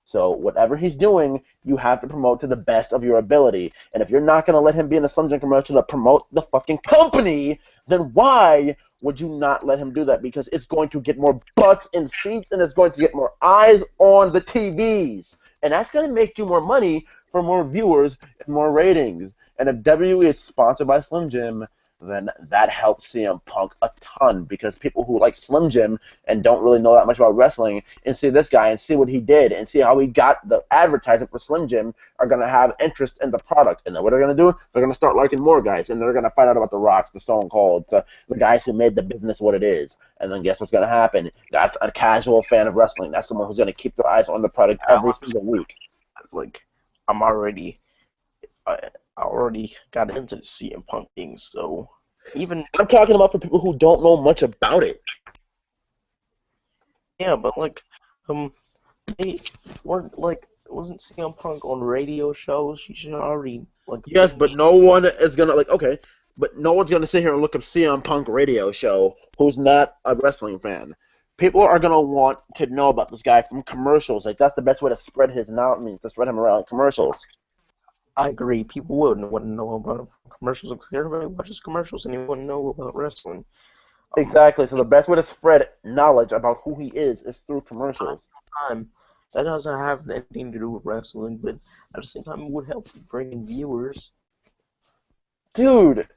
So whatever he's doing, you have to promote to the best of your ability. And if you're not gonna let him be in a Slim Jim commercial to promote the fucking company, then why would you not let him do that? Because it's going to get more butts in seats and it's going to get more eyes on the TVs. And that's going to make you more money for more viewers and more ratings. And if WWE is sponsored by Slim Jim, then that helps CM Punk a ton because people who like Slim Jim and don't really know that much about wrestling and see this guy and see what he did and see how he got the advertisement for Slim Jim are going to have interest in the product. And then what they're going to do, they're going to start liking more guys and they're going to find out about the Rocks, the Stone Cold, the guys who made the business what it is. And then guess what's going to happen? That's a casual fan of wrestling. That's someone who's going to keep their eyes on the product every single week. Like, I'm already, I already got into the CM Punk thing, so even I'm talking about for people who don't know much about it. yeah, but they weren't wasn't CM Punk on radio shows? You should already Yes, but no one is gonna but no one's gonna sit here and look up CM Punk radio show who's not a wrestling fan. People are gonna want to know about this guy from commercials. Like that's the best way to spread his knowledge. I mean, to spread him around commercials. I agree. People would want to know about commercials because everybody watches commercials and they want to know about wrestling. Exactly. So the best way to spread knowledge about who he is through commercials. That doesn't have anything to do with wrestling, but at the same time, it would help bring in viewers. Dude,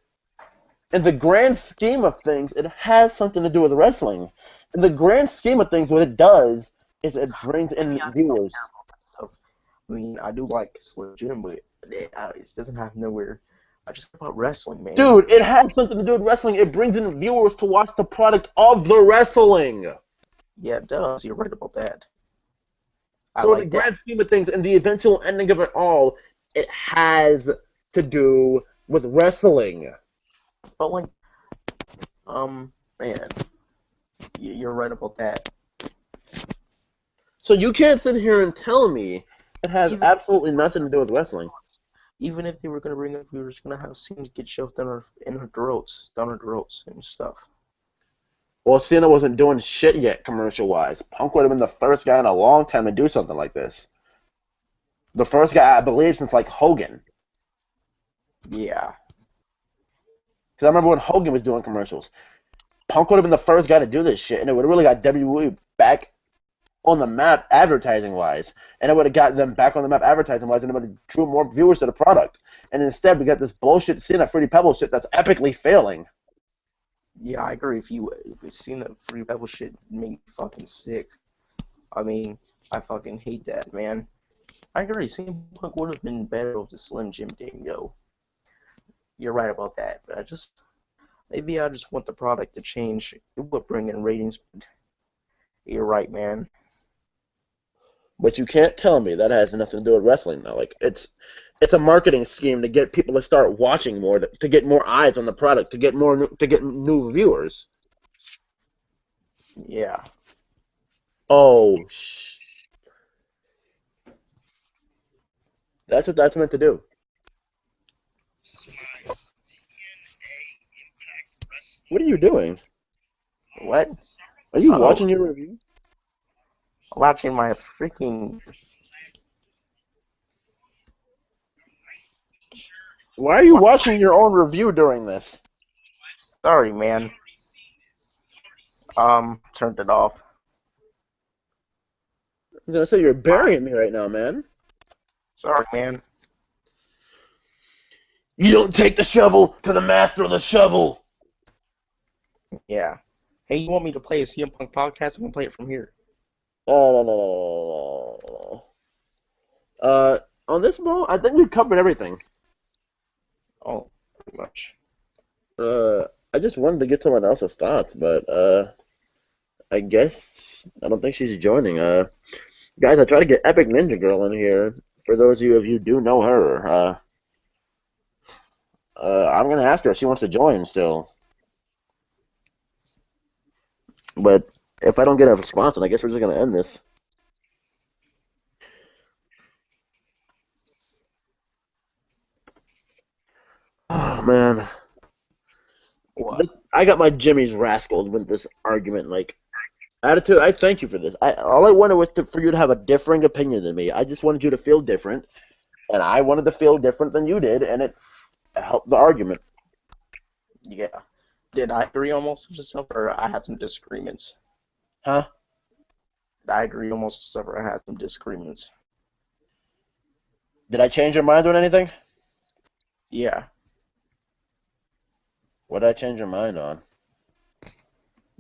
in the grand scheme of things, it has something to do with wrestling. In the grand scheme of things, what it does is it brings in viewers. Stuff. I mean, I do like Slim Jim, but it doesn't have nowhere. I just about wrestling, man. Dude, it has something to do with wrestling. It brings in viewers to watch the product of the wrestling. Yeah, it does. You're right about that. So in the grand scheme of things, in the eventual ending of it all, it has to do with wrestling. But man, you're right about that. So you can't sit here and tell me it has absolutely nothing to do with wrestling. Even if they were going to bring up viewers, we were just going to have scenes get shoved down our throats and stuff. Well, Cena wasn't doing shit yet commercial wise. Punk would have been the first guy in a long time to do something like this. The first guy, I believe, since like Hogan. Yeah. Because I remember when Hogan was doing commercials. Punk would have been the first guy to do this shit, and it would have really got WWE back on the map advertising wise. And it would have got them back on the map advertising wise, and it would have drew more viewers to the product. And instead, we got this bullshit Cena Fruity Pebble shit that's epically failing. Yeah, I agree. If you seen the Free Rebel shit, make me fucking sick. I mean, I fucking hate that, man. I agree. CM Punk would have been better if the Slim Jim didn't go. You're right about that, but maybe I just want the product to change. It would bring in ratings. But you're right, man. But you can't tell me that has nothing to do with wrestling now. Like it's a marketing scheme to get people to start watching more, to get more eyes on the product, to get new viewers. Yeah. Oh, that's what that's meant to do. What are you doing? What? Are you Oh, watching your review? watching my freaking. Why are you watching your own review during this? Sorry, man. Turned it off. I'm gonna say you're burying me right now, man. Sorry, man. You don't take the shovel to the master of the shovel. Yeah. Hey, you want me to play a CM Punk podcast? I can play it from here. No. On this ball, I think we've covered everything. Oh, pretty much. I just wanted to get someone else's thoughts, but I guess I don't think she's joining. Guys, I tried to get Epic Ninja Girl in here. For those of you do know her, I'm gonna ask her if she wants to join still. But if I don't get a response, then I guess we're just gonna end this. Oh man, What? I got my Jimmy's rascaled with this argument. Like attitude, I thank you for this. All I wanted was for you to have a differing opinion than me. I just wanted you to feel different, and I wanted to feel different than you did, and it helped the argument. Yeah. Did I agree on most of the stuff, or I had some disagreements? Huh? Did I agree on most of the stuff, or I had some disagreements? Did I change your mind on anything? Yeah. What did I change your mind on?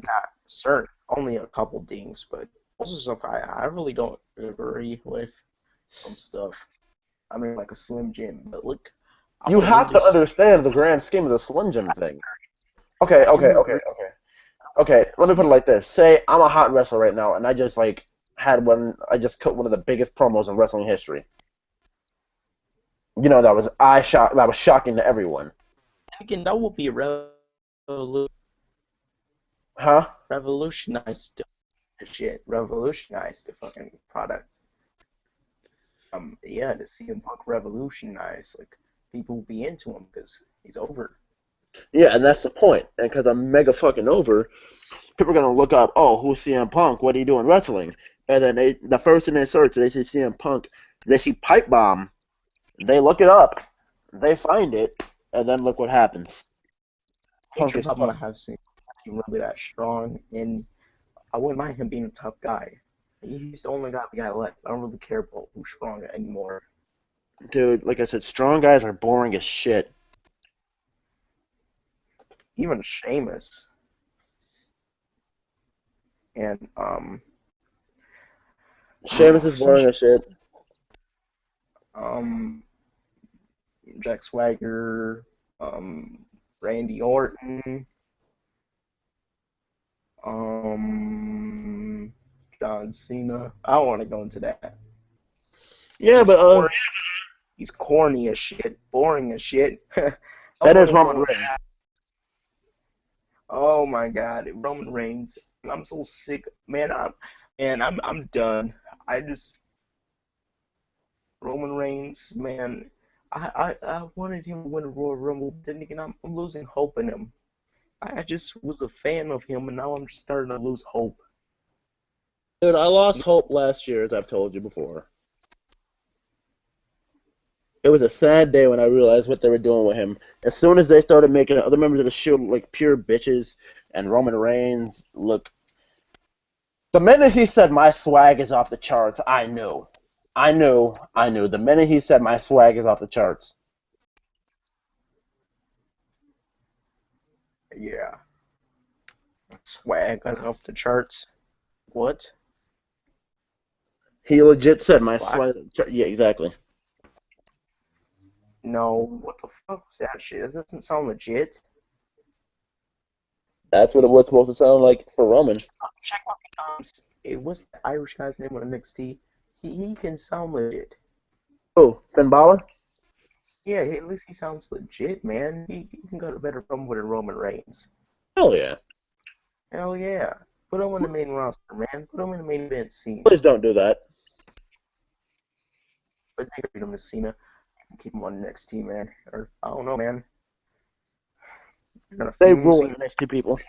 Not certain. Only a couple things, but most of the stuff I really don't agree with some stuff. I mean, like a Slim Jim, but look, I'm You gonna end have to this. understand the grand scheme of the Slim Jim thing. I do agree. Okay. Let me put it like this. Say I'm a hot wrestler right now, and I just like had one. I just cut one of the biggest promos in wrestling history. You know that was that was shocking to everyone. Again, that will be Huh? revolutionized the shit. Revolutionized the fucking product. Yeah, the CM Punk revolutionized. Like people will be into him because he's over. Yeah, and that's the point. And because I'm mega fucking over, people are gonna look up. Oh, who's CM Punk? What do you do in wrestling? And then the first thing they search, they see CM Punk. They see Pipe Bomb. They look it up. They find it, and then look what happens. Punk Pictures is I'm gonna fucked. have seen him really that strong, and I wouldn't mind him being a tough guy. He's the only guy left. I don't really care about who's strong anymore. Dude, like I said, strong guys are boring as shit. Even Sheamus and Sheamus is some boring as shit. um Jack Swagger, Randy Orton, um John Cena. I don't want to go into that. Yeah, He's but corny. He's corny as shit, boring as shit. I don't that want is to go Roman into Reigns. that. Oh my God, Roman Reigns. I'm so sick, man. I'm done. I just Roman Reigns, man. I wanted him to win a Royal Rumble. Then again, I'm losing hope in him. I just was a fan of him, and now I'm just starting to lose hope. Dude, I lost hope last year, as I've told you before. It was a sad day when I realized what they were doing with him. As soon as they started making other members of the Shield look like pure bitches and Roman Reigns look. The minute he said my swag is off the charts, I knew. I knew. I knew. The minute he said my swag is off the charts. Yeah, swag is off the charts. What? He legit said my What? swag. Yeah, exactly. No, what the fuck was that shit? This doesn't sound legit. That's what it was supposed to sound like for Roman. Check out it was the Irish guy's name on NXT. He can sound legit. Oh, Finn Balor? Yeah, at least he sounds legit, man. He can got a better problem with Roman Reigns. Hell yeah. Hell yeah. Put him on the main roster, man. Put him in the main event scene. Please don't do that. But they got him to Cena. Keep him on NXT, man. Or I don't know, man. You're gonna They feed him to rule Cena. the next two people.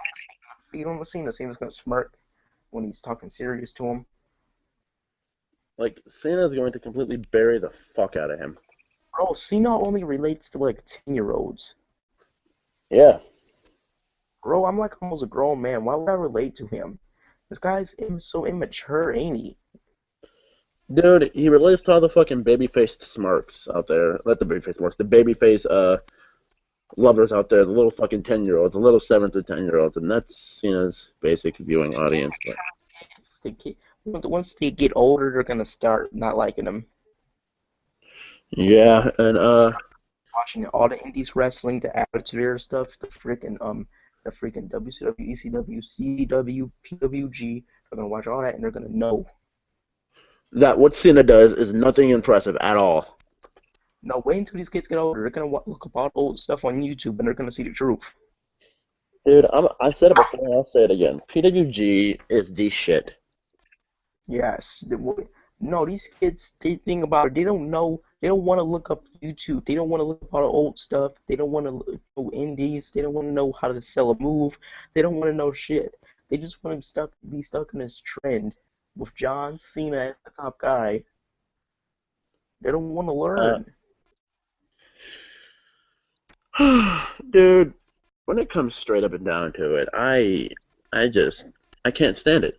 Feed him to Cena. Cena's gonna smirk when he's talking serious to him. Like, Cena's going to completely bury the fuck out of him. Bro, Cena only relates to like 10-year-olds. Yeah. Bro, I'm like almost a grown man. Why would I relate to him? This guy's so immature, ain't he? Dude, he relates to all the fucking baby-faced smarks out there. Not the baby-faced smarks, the baby-face lovers out there, the little fucking 10-year-olds, the little 7 through 10-year-olds, and that's Cena's basic viewing audience. But Once they get older, they're gonna start not liking him. yeah, and Watching all the indies wrestling, the Attitude Era stuff, the freaking WCW, ECW, CW, PWG. They're gonna watch all that and they're gonna know. that what Cena does is nothing impressive at all. No, wait until these kids get older. They're gonna look up all the old stuff on YouTube and they're gonna see the truth. Dude, I said it before, I'll say it again. PWG is the shit. Yes. No, these kids, they think about it. They don't know. They don't want to look up YouTube. They don't want to look up all the old stuff. They don't want to know indies. They don't want to know how to sell a move. They don't want to know shit. They just want to be stuck in this trend with John Cena as the top guy. They don't want to Uh, learn. dude, when it comes straight up and down to it, I can't stand it.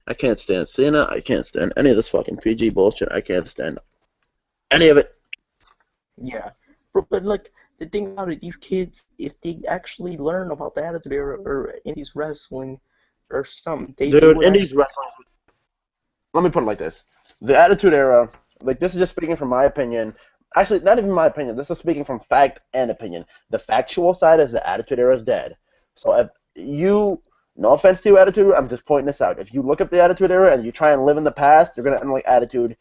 I can't stand Cena. I can't stand any of this fucking PG bullshit. I can't stand any of it. Yeah. But like, the thing about it, these kids, if they actually learn about the Attitude Era or indies wrestling or something, they Dude, would indies wrestling. Let me put it like this: the Attitude Era, like this is just speaking from my opinion. Actually, not even my opinion. This is speaking from fact and opinion. The factual side is the Attitude Era is dead. So if you, no offense to you, Attitude, I'm just pointing this out. If you look up the Attitude Era and you try and live in the past, you're gonna end like Attitude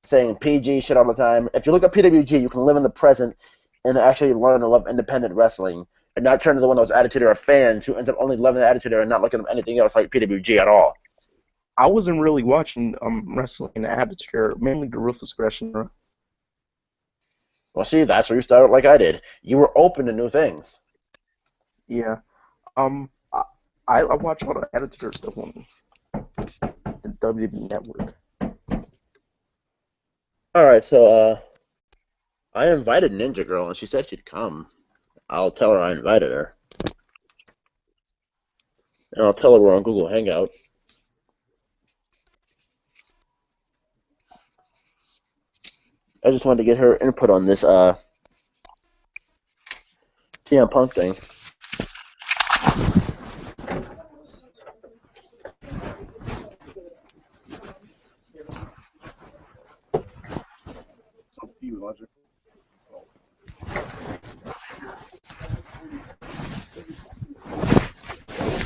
saying PG shit all the time. If you look up PWG, you can live in the present and actually learn to love independent wrestling and not turn into one of those Attitude Era fans who ends up only loving the Attitude Era and not looking at anything else like PWG at all. I wasn't really watching wrestling in the Attitude Era, mainly the Ruthless Aggression era. Well, see, that's where you started like I did. You were open to new things. Yeah. Um, I, I watch all the Attitude Era stuff on the WWE Network. All right, so I invited Ninja Girl, and she said she'd come. I'll tell her I invited her, and I'll tell her we're on Google Hangout. I just wanted to get her input on this CM Punk thing.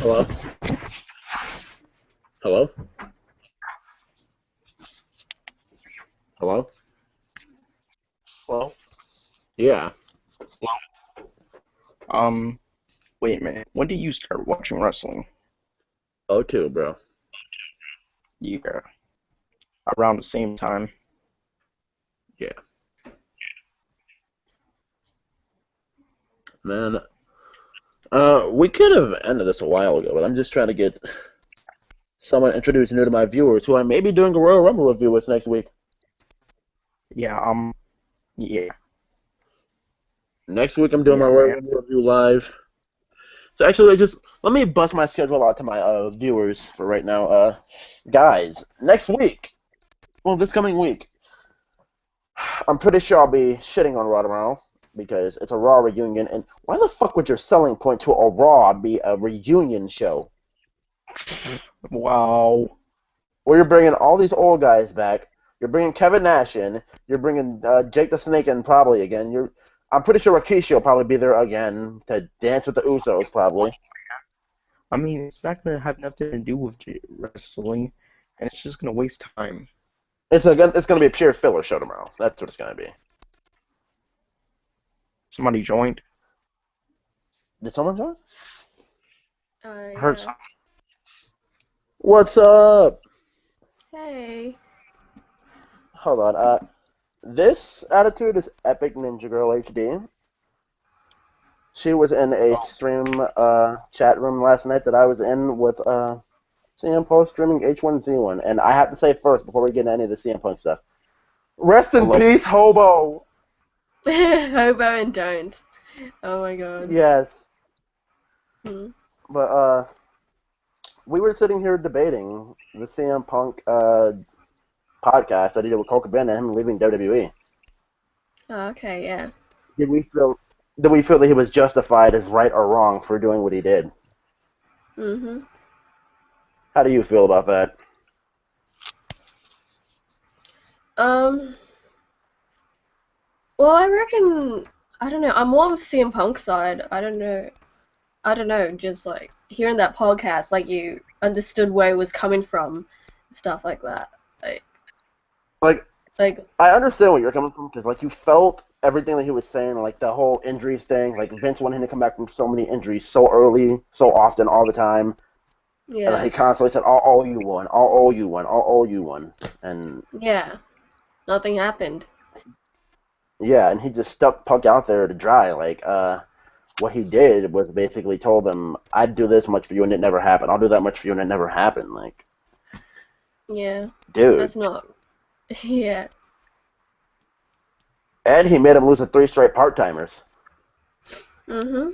Hello? Hello? Hello? Well, Yeah. um, wait a minute. When did you start watching wrestling? Oh, too, bro. Yeah, around the same time. Yeah. Man, We could have ended this a while ago, but I'm just trying to get someone introduced new to my viewers who I may be doing a Royal Rumble review with next week. Yeah, yeah, Next week I'm doing my yeah, Royal man. Rumble review live. So actually, just let me bust my schedule out to my viewers for right now. Guys, next week, well, this coming week, I'm pretty sure I'll be shitting on Raw tomorrow because it's a Raw reunion. And why the fuck would your selling point to a Raw be a reunion show? Wow. Where you're bringing all these old guys back. You're bringing Kevin Nash in. You're bringing Jake the Snake in probably again. I'm pretty sure Rikishi will probably be there again to dance with the Usos probably. I mean, it's not gonna have nothing to do with wrestling, and it's just gonna waste time. It's gonna be a pure filler show tomorrow. That's what it's gonna be. Somebody joined. Did someone join? I heard Yeah. something. What's up? Hey. Hold on. This attitude is Epic Ninja Girl HD. She was in a stream chat room last night that I was in with CM Punk streaming H1Z1, and I have to say first before we get into any of the CM Punk stuff. Rest in Hello? peace, Hobo. Hobo and don't. Oh my god. Yes, Hmm. but we were sitting here debating the CM Punk podcast that he did with Cole Cabana and him leaving WWE. Oh, okay, yeah. Did we feel that he was justified as right or wrong for doing what he did? Mm-hmm. How do you feel about that? Well, I reckon, I don't know, I'm more on CM Punk's side. I don't know, just like hearing that podcast, like you understood where it was coming from, stuff like that. Like, I understand where you're coming from because, like, you felt everything that he was saying, like the whole injuries thing. Like Vince wanted him to come back from so many injuries so early, so often, all the time, and then he yeah, constantly said, "I'll owe you one. I'll owe you one. I'll owe you one." And yeah, nothing happened. yeah, and he just stuck Punk out there to dry. Like, what he did was basically told them, "I'd do this much for you, and it never happened. I'll do that much for you, and it never happened." Like, Yeah, dude. that's not, yeah, And he made him lose to 3 straight part-timers. mm-hmm,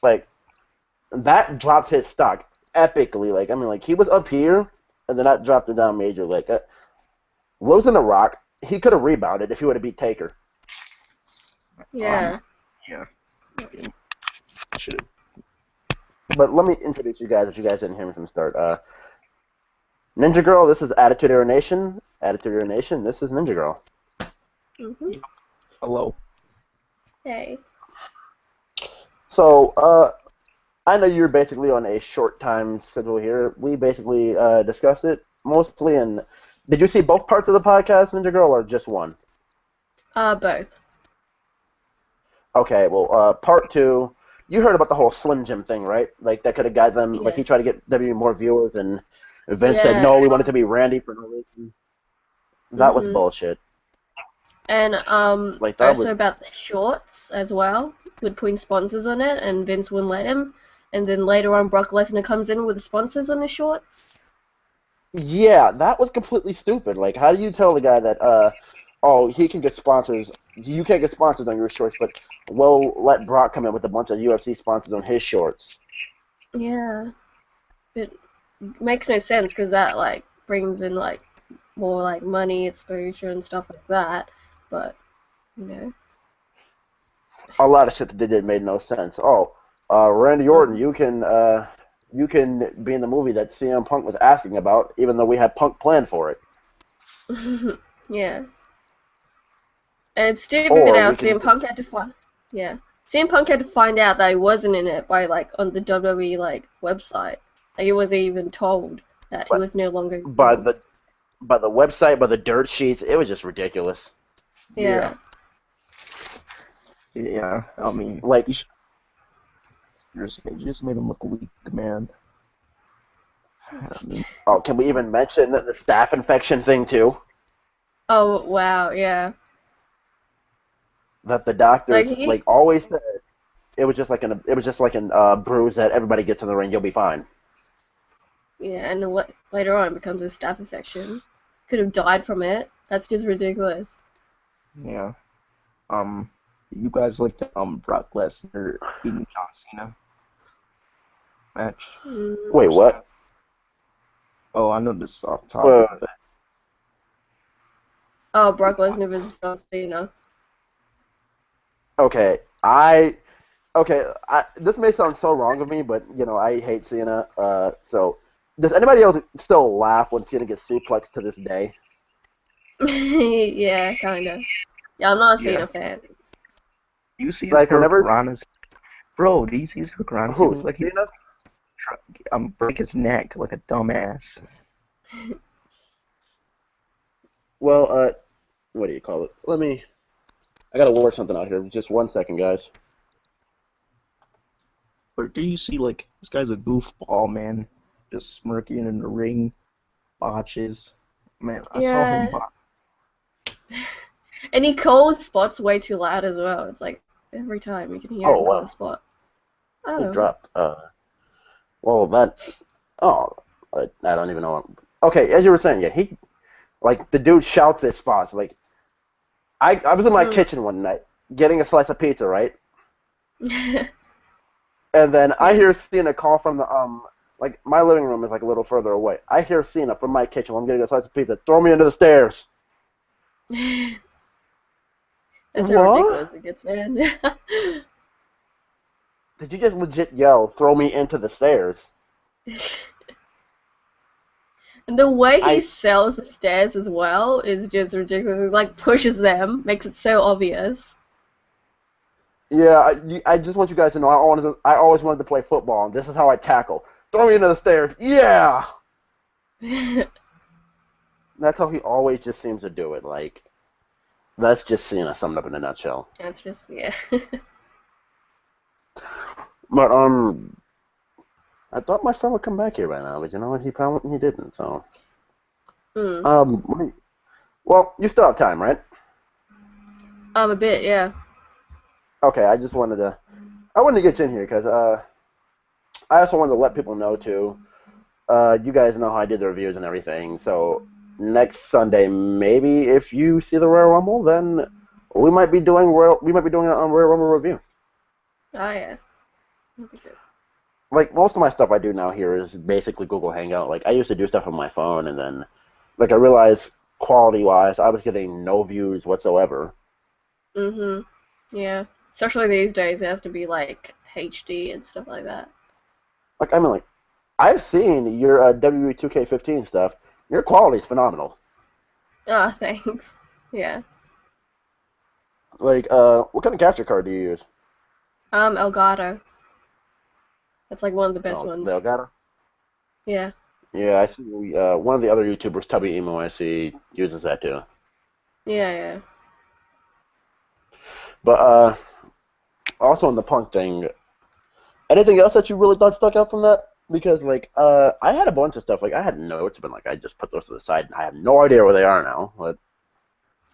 Like, that dropped his stock epically. Like, I mean, like, he was up here, and then that dropped it down major. Like, losing to Rock, he could have rebounded if he would have beat Taker. yeah. Yeah. Should But let me introduce you guys if you guys didn't hear me from the start. Ninja Girl, this is attitudeeranation. Attitudeeranation, this is Ninja Girl. Mm-hmm. Hello. Hey. So, I know you're basically on a short time schedule here. We basically discussed it mostly. And did you see both parts of the podcast, Ninja Girl, or just one? Both. Okay, well, part 2, you heard about the whole Slim Jim thing, right? Like, that could have got them, like, Yeah. he tried to get WWE more viewers, and Vince said, Yeah. no, we want it to be Randy for no reason. That was Mhm. bullshit. And Like, that also was... about the shorts as well, with putting sponsors on it, and Vince wouldn't let him. And then later on, Brock Lesnar comes in with the sponsors on the shorts. Yeah, that was completely stupid. Like, how do you tell the guy that, oh, he can get sponsors, you can't get sponsors on your shorts, but we'll let Brock come in with a bunch of UFC sponsors on his shorts? Yeah. It makes no sense because that like brings in like more like money, exposure, and stuff like that. But you know. A lot of shit that they did made no sense. Oh, Randy Orton, you can be in the movie that CM Punk was asking about, even though we had Punk planned for it. Yeah. And it's stupid Or how we can... CM Punk had to find. Yeah. CM Punk had to find out that he wasn't in it by like on the WWE like website. Like he wasn't even told that he was no longer. by the website, by the dirt sheets, it was just ridiculous. Yeah. Yeah. I mean, Like, you just made him look weak, man. I mean, oh, can we even mention the staph infection thing too? Oh wow. Yeah. That the doctors Like he. like always said it was just like an bruise that everybody gets in the ring. You'll be fine. Yeah, and then later on it becomes a staph infection. Could have died from it. That's just ridiculous. Yeah. You guys like the Brock Lesnar beating John Cena match? Wait, what? Oh, I know this is off topic, but Oh, Brock Lesnar versus John Cena. Okay, this may sound so wrong of me, but I hate Cena. So does anybody else still laugh when Cena gets suplexed to this day? Yeah, kinda. Yeah, I'm not a Cena yeah. fan. You see his Like whenever Hurricanrana's, bro? Do you see his Hurricanrana's? He who looks like he's Cena? break his neck like a dumbass. Well, what do you call it? I gotta work something out here. Just 1 second, guys. Or do you see like this guy's a goofball, man? Just smirking in the ring, botches. Man, I saw him Yeah, botch. and he calls spots way too loud as well. It's like every time you can hear Oh him call a wow, spot. he Oh, dropped. Well that. Oh, I don't even know. Okay, as you were saying, yeah, the dude shouts his spots. Like I was in my mm. kitchen one night getting a slice of pizza, right? And then I Yeah. hear Cena call from like my living room is like a little further away. I hear Cena from my kitchen while I'm getting a slice of pizza. Throw me into the stairs. That's how What? ridiculous it gets, man. Did you just legit yell, throw me into the stairs? And the way he I sells the stairs as well is just ridiculous. He like pushes them, makes it so obvious. Yeah, I just want you guys to know I always wanted to play football, and this is how I tackle. Throw me into the stairs. Yeah. That's how he always just seems to do it. Like that's just Cena summed up in a nutshell. That's just yeah. But I thought my friend would come back here by now, but you know what? He didn't. So mm. well, you still have time, right? A bit, yeah. Okay, I wanted to get you in here because I also wanted to let people know too. You guys know how I did the reviews and everything. So next Sunday, maybe if you see the Royal Rumble, then we might be doing a Royal Rumble review. Oh yeah. That'd be good. Like most of my stuff I do now here is basically Google Hangout. Like I used to do stuff on my phone, and then like I realized quality-wise, I was getting no views whatsoever. Mhm. Yeah. Especially these days, it has to be like HD and stuff like that. Like I mean, like I've seen your WWE 2K15 stuff. Your quality's phenomenal. Ah, thanks. Yeah. Like what kind of capture card do you use? Elgato. That's like one of the best Oh, the ones. Elgato. Yeah. Yeah, I see. One of the other YouTubers, Tubby Emo, I see uses that too. Yeah, yeah. But also on the Punk thing, anything else that you really thought stuck out from that? Because like I had a bunch of stuff. Like I had notes, but like I just put those to the side, and I have no idea where they are now. But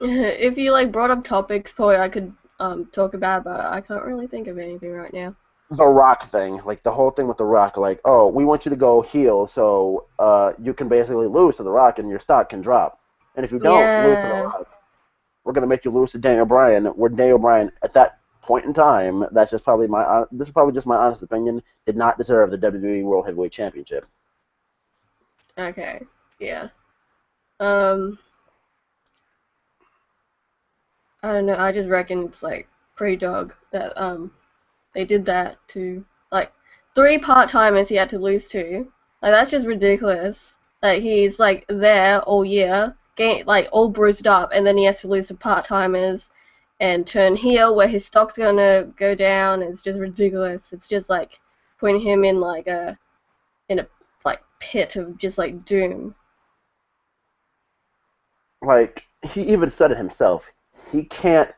If you like brought up topics, probably I could talk about, but I can't really think of anything right now. the Rock thing, like the whole thing with the Rock, like oh, we want you to go heel, so you can basically lose to the Rock, and your stock can drop. And if you don't lose to the Yeah. Rock, we're gonna make you lose to Daniel Bryan. Where Daniel Bryan at that point in time, that's just probably this is probably just my honest opinion, did not deserve the WWE World Heavyweight Championship. Okay. Yeah. Um. I don't know. I just reckon it's like pretty dog that they did that to like three part-timers he had to lose to. Like that's just ridiculous. Like he's like there all year, like all bruised up, and then he has to lose to part-timers and turn heel where his stock's gonna go down. It's just ridiculous. It's just like putting him in like a like pit of just like doom. Like he even said it himself, he can't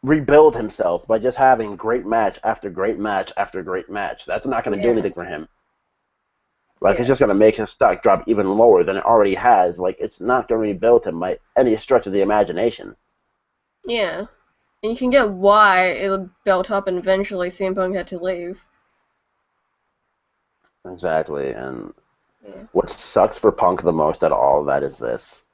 rebuild himself by just having great match after great match after great match. That's not going to do Yeah, anything for him. Like it's yeah, just going to make his stock drop even lower than it already has. Like it's not going to rebuild him by any stretch of the imagination. yeah. And you can get why it would belt up and eventually CM Punk had to leave. Exactly, and Yeah. what sucks for Punk the most out of all of that is this.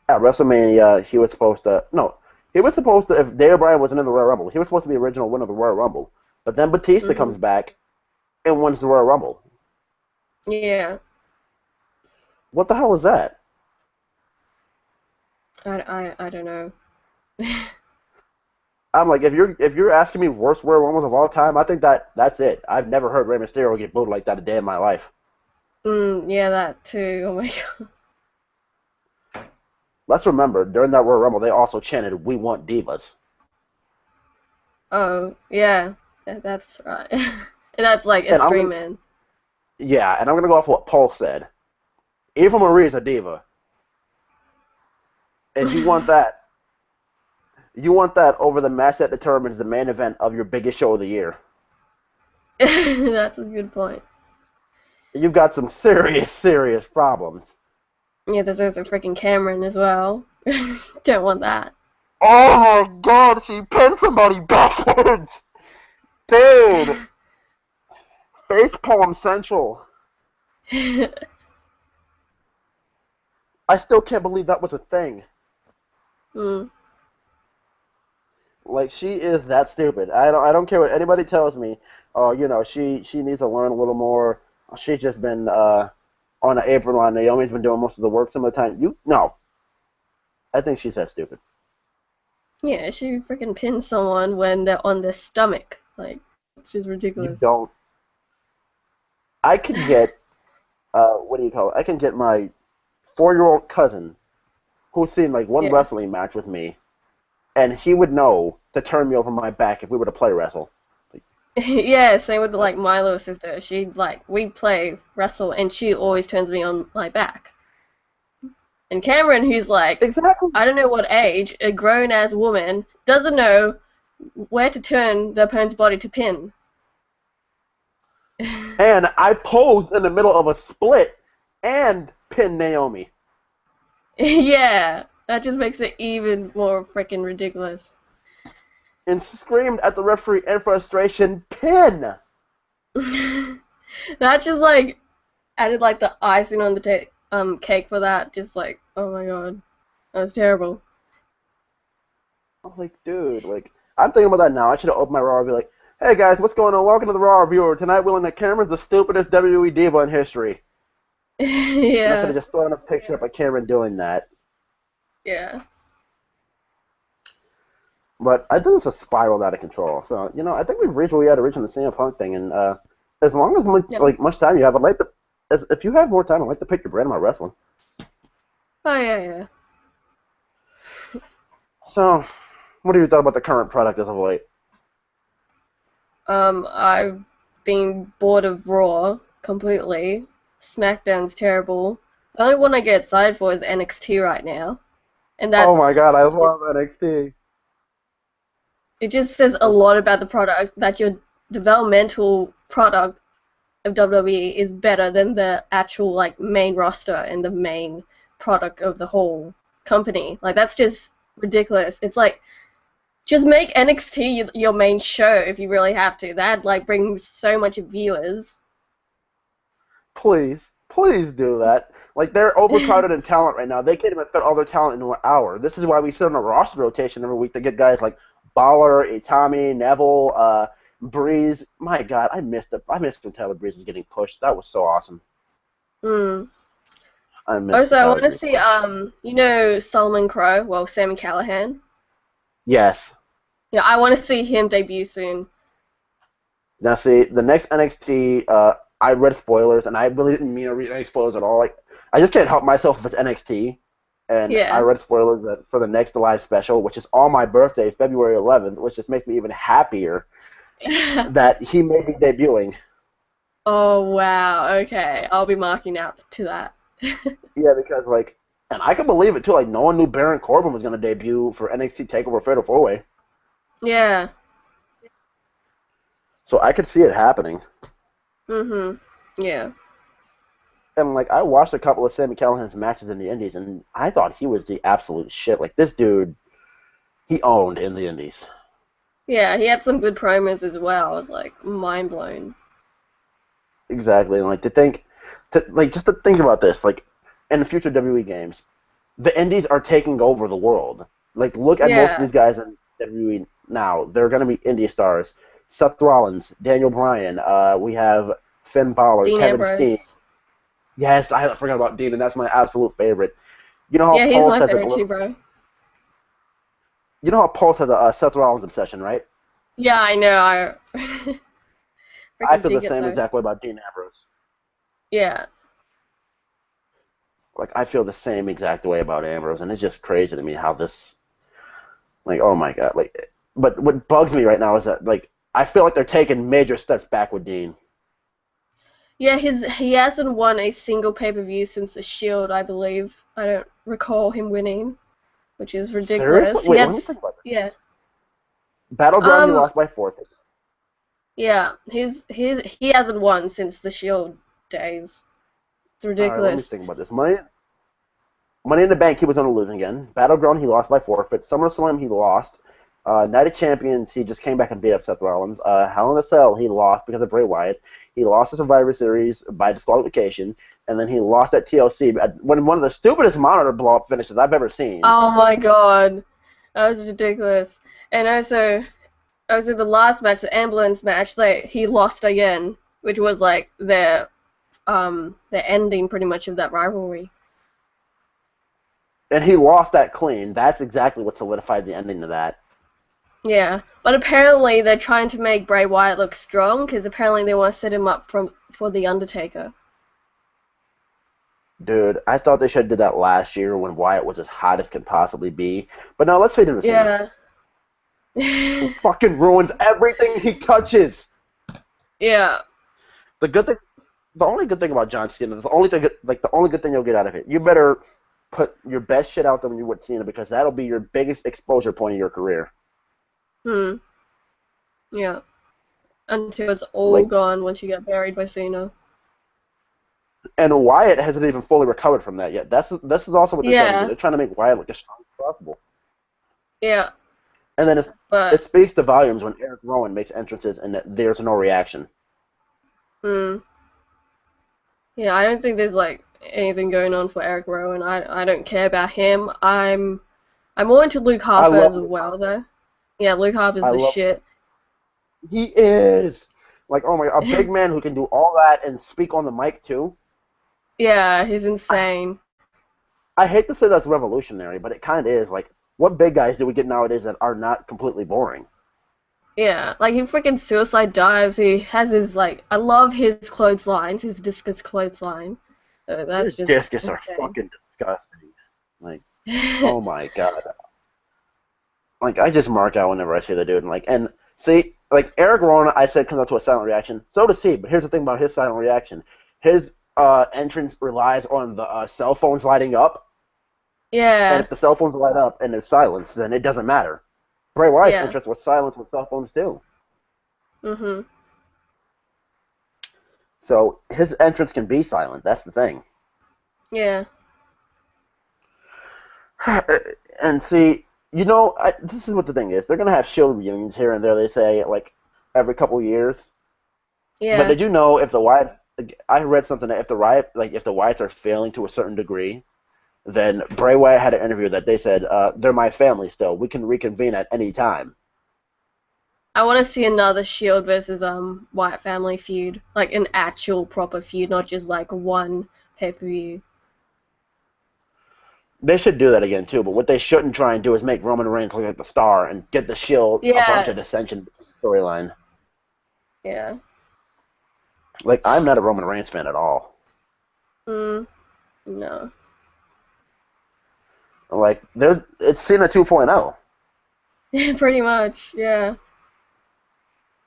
At WrestleMania, he was supposed to... No, he was supposed to... If Daniel Bryan wasn't in the Royal Rumble, he was supposed to be the original winner of the Royal Rumble. But then Batista comes back and wins the Royal Rumble. Yeah. What the hell is that? I don't know. I'm like, if you're asking me worst Royal Rumbles of all time, I think that's it. I've never heard Rey Mysterio get booed like that a day in my life. Yeah, that too. Oh my god. Let's remember, during that Royal Rumble, they also chanted, "We want divas." Oh, yeah. That's right. And that's like Extreme Man. Yeah, and I'm gonna go off what Paul said. Eva Marie's a diva, and you want that. You want that over the match that determines the main event of your biggest show of the year. That's a good point. You've got some serious, serious problems. Yeah, there's also freaking Cameron as well. Don't want that. Oh my god, she pinned somebody backwards! Dude! Facepalm Central. I still can't believe that was a thing. Like, she is that stupid. I don't care what anybody tells me. Oh, she needs to learn a little more. She's just been on an apron while Naomi's been doing most of the work some of the time. No. I think she's that stupid. Yeah, she freaking pins someone when they're on their stomach. Like, it's just ridiculous. You don't. I could get, what do you call it? I can get my 4-year-old cousin who's seen like one wrestling match with me, and he would know to turn me over my back if we were to play wrestle. Yeah, same with like my little sister. We'd play wrestle, and she always turns me on my back. And Cameron, who's like, exactly, I don't know what age, a grown-ass woman, doesn't know where to turn the opponent's body to pin. And I posed in the middle of a split and pinned Naomi. Yeah, that just makes it even more freaking ridiculous. And screamed at the referee in frustration, pin! That just like added like the icing on the cake for that. Just like, oh my god, that was terrible. I'm like, dude, like, I'm thinking about that now. I should have opened my Raw and be like, hey guys, what's going on? Welcome to the Raw Reviewer. Tonight we learn that Cameron's the stupidest WWE diva in history. Yeah. And I should have just thrown a picture up of Cameron doing that. Yeah. But I think it's a spiraled out of control. So, I think we've reached where we had originally the CM Punk thing. And as long as much time you have, if you have more time, I'd like to pick your brain about wrestling. Oh, yeah. So, what do you thought about the current product as of late? I've been bored of Raw completely. SmackDown's terrible. The only one I get excited for is NXT right now. And that's... Oh my god, I love NXT. It just says a lot about the product, that your developmental product of WWE is better than the actual, like, main roster and the main product of the whole company. Like, that's just ridiculous. It's like, just make NXT your main show if you really have to. That'd, like, bring so much viewers. Please do that. Like, they're overcrowded in talent right now. They can't even fit all their talent into an hour. This is why we sit on a roster rotation every week to get guys like Balor, Itami, Neville, Breeze. My God, I missed it. I missed when Tyler Breeze was getting pushed. That was so awesome. I missed. Also, I want to see, Solomon Crow, well, Sami Callihan. Yes. Yeah, I want to see him debut soon. Now, see, the next NXT, I read spoilers, and I really didn't mean to read any spoilers at all. Like, I just can't help myself if it's NXT. And I read spoilers that for the next live special, which is on my birthday, February 11th, which just makes me even happier that he may be debuting. Oh, wow. Okay. I'll be marking out to that. Yeah, because, like, and I can believe it, too. Like, no one knew Baron Corbin was going to debut for NXT TakeOver Fatal 4-Way. Yeah. So I could see it happening. Yeah. And, like, I watched a couple of Sami Callihan's matches in the Indies, and I thought he was the absolute shit. Like, this dude, he owned in the Indies. Yeah, he had some good promos as well. I was like mind blown. Exactly. And like just to think about this, like in the future WWE games, the Indies are taking over the world. Like look at most of Yeah, these guys in WWE now. They're going to be Indie stars. Seth Rollins, Daniel Bryan. We have Finn Balor, Dean Kevin Steen. Ambrose. Yes, I forgot about Dean, and that's my absolute favorite. You know how Yeah, he's Pulse my has like a favorite too, little. bro. You know how Pulse has a Seth Rollins obsession, right? Yeah, I know. I I freaking feel the dig it same though. exact way about Dean Ambrose. Yeah. Like I feel the same exact way about Ambrose, and it's just crazy to me how this. Like, oh my god! Like, but what bugs me right now is that like I feel like they're taking major steps back with Dean. Yeah, he hasn't won a single pay-per-view since the Shield, I believe. I don't recall him winning, which is Seriously? ridiculous. He Wait, had let me think about this. yeah. Battleground, he Um lost by forfeit. yeah, he hasn't won since the Shield days. It's All right, let me ridiculous. think about this. Money in the Bank, he was on a losing again. Battleground, he lost by forfeit. SummerSlam, he lost. Night of Champions, he just came back and beat up Seth Rollins. Hell in a Cell, he lost because of Bray Wyatt. He lost the Survivor Series by disqualification, and then he lost at TLC when one of the stupidest monitor blow-up finishes I've ever seen. Oh my god. That was ridiculous. And also the last match, the ambulance match, like he lost again, which was like the ending pretty much of that rivalry. And he lost that clean. That's exactly what solidified the ending to that. Yeah, but apparently they're trying to make Bray Wyatt look strong because apparently they want to set him up for the Undertaker. Dude, I thought they should have did that last year when Wyatt was as hot as can possibly be. But now let's fade into Cena, Yeah. who fucking ruins everything he touches. Yeah. The good thing, the only good thing about John Cena, the only good thing you'll get out of it, you better put your best shit out there when you with Cena because that'll be your biggest exposure point of your career. Hmm. Yeah. Until it's all Like, gone once you get buried by Cena. and Wyatt hasn't even fully recovered from that yet. This is also what they're trying to do. Yeah. They're trying to make Wyatt look as strong as possible. Yeah. And then it But speaks to volumes when Eric Rowan makes entrances and there's no reaction. hmm. Yeah, I don't think there's like anything going on for Eric Rowan. I don't care about him. I'm more into Luke I Harper love as Luke well Harper. though. Yeah, Luke Harper's I the love shit. He is like, oh my, a big man who can do all that and speak on the mic too. Yeah, he's I insane. I hate to say that's revolutionary, but it kind of is. Like, what big guys do we get nowadays that are not completely boring? Yeah, like he freaking suicide dives. He has his like I love his clotheslines, his discus clothesline. That's His just discus are insane. fucking disgusting. Like, oh my god. Like, I just mark out whenever I see the dude. And see, like Eric Rowan, I said comes up to a silent reaction. So does he. But here's the thing about his silent reaction: his entrance relies on the cell phones lighting up. And Yeah, if the cell phones light up and there's silence, then it doesn't matter. Bray Wyatt's yeah. interest was silence with cell phones too. Mhm. So his entrance can be silent. That's the thing. Yeah. And see, this is what the thing is. They're gonna have Shield reunions here and there. They say like every couple years. But Yeah. did you know if the Wyatt? I read something that if the Wyatts are failing to a certain degree, then Bray Wyatt had an interview that they said they're my family still. We can reconvene at any time. I want to see another Shield versus White Family feud, like an actual proper feud, not just like one pay-per-view. They should do that again too. But what they shouldn't try and do is make Roman Reigns look like the star and get the Shield a bunch Yeah. of dissension storyline. Yeah. Like I'm not a Roman Reigns fan at all. Mm. No. Like it's Cena 2.0. Pretty much. Yeah.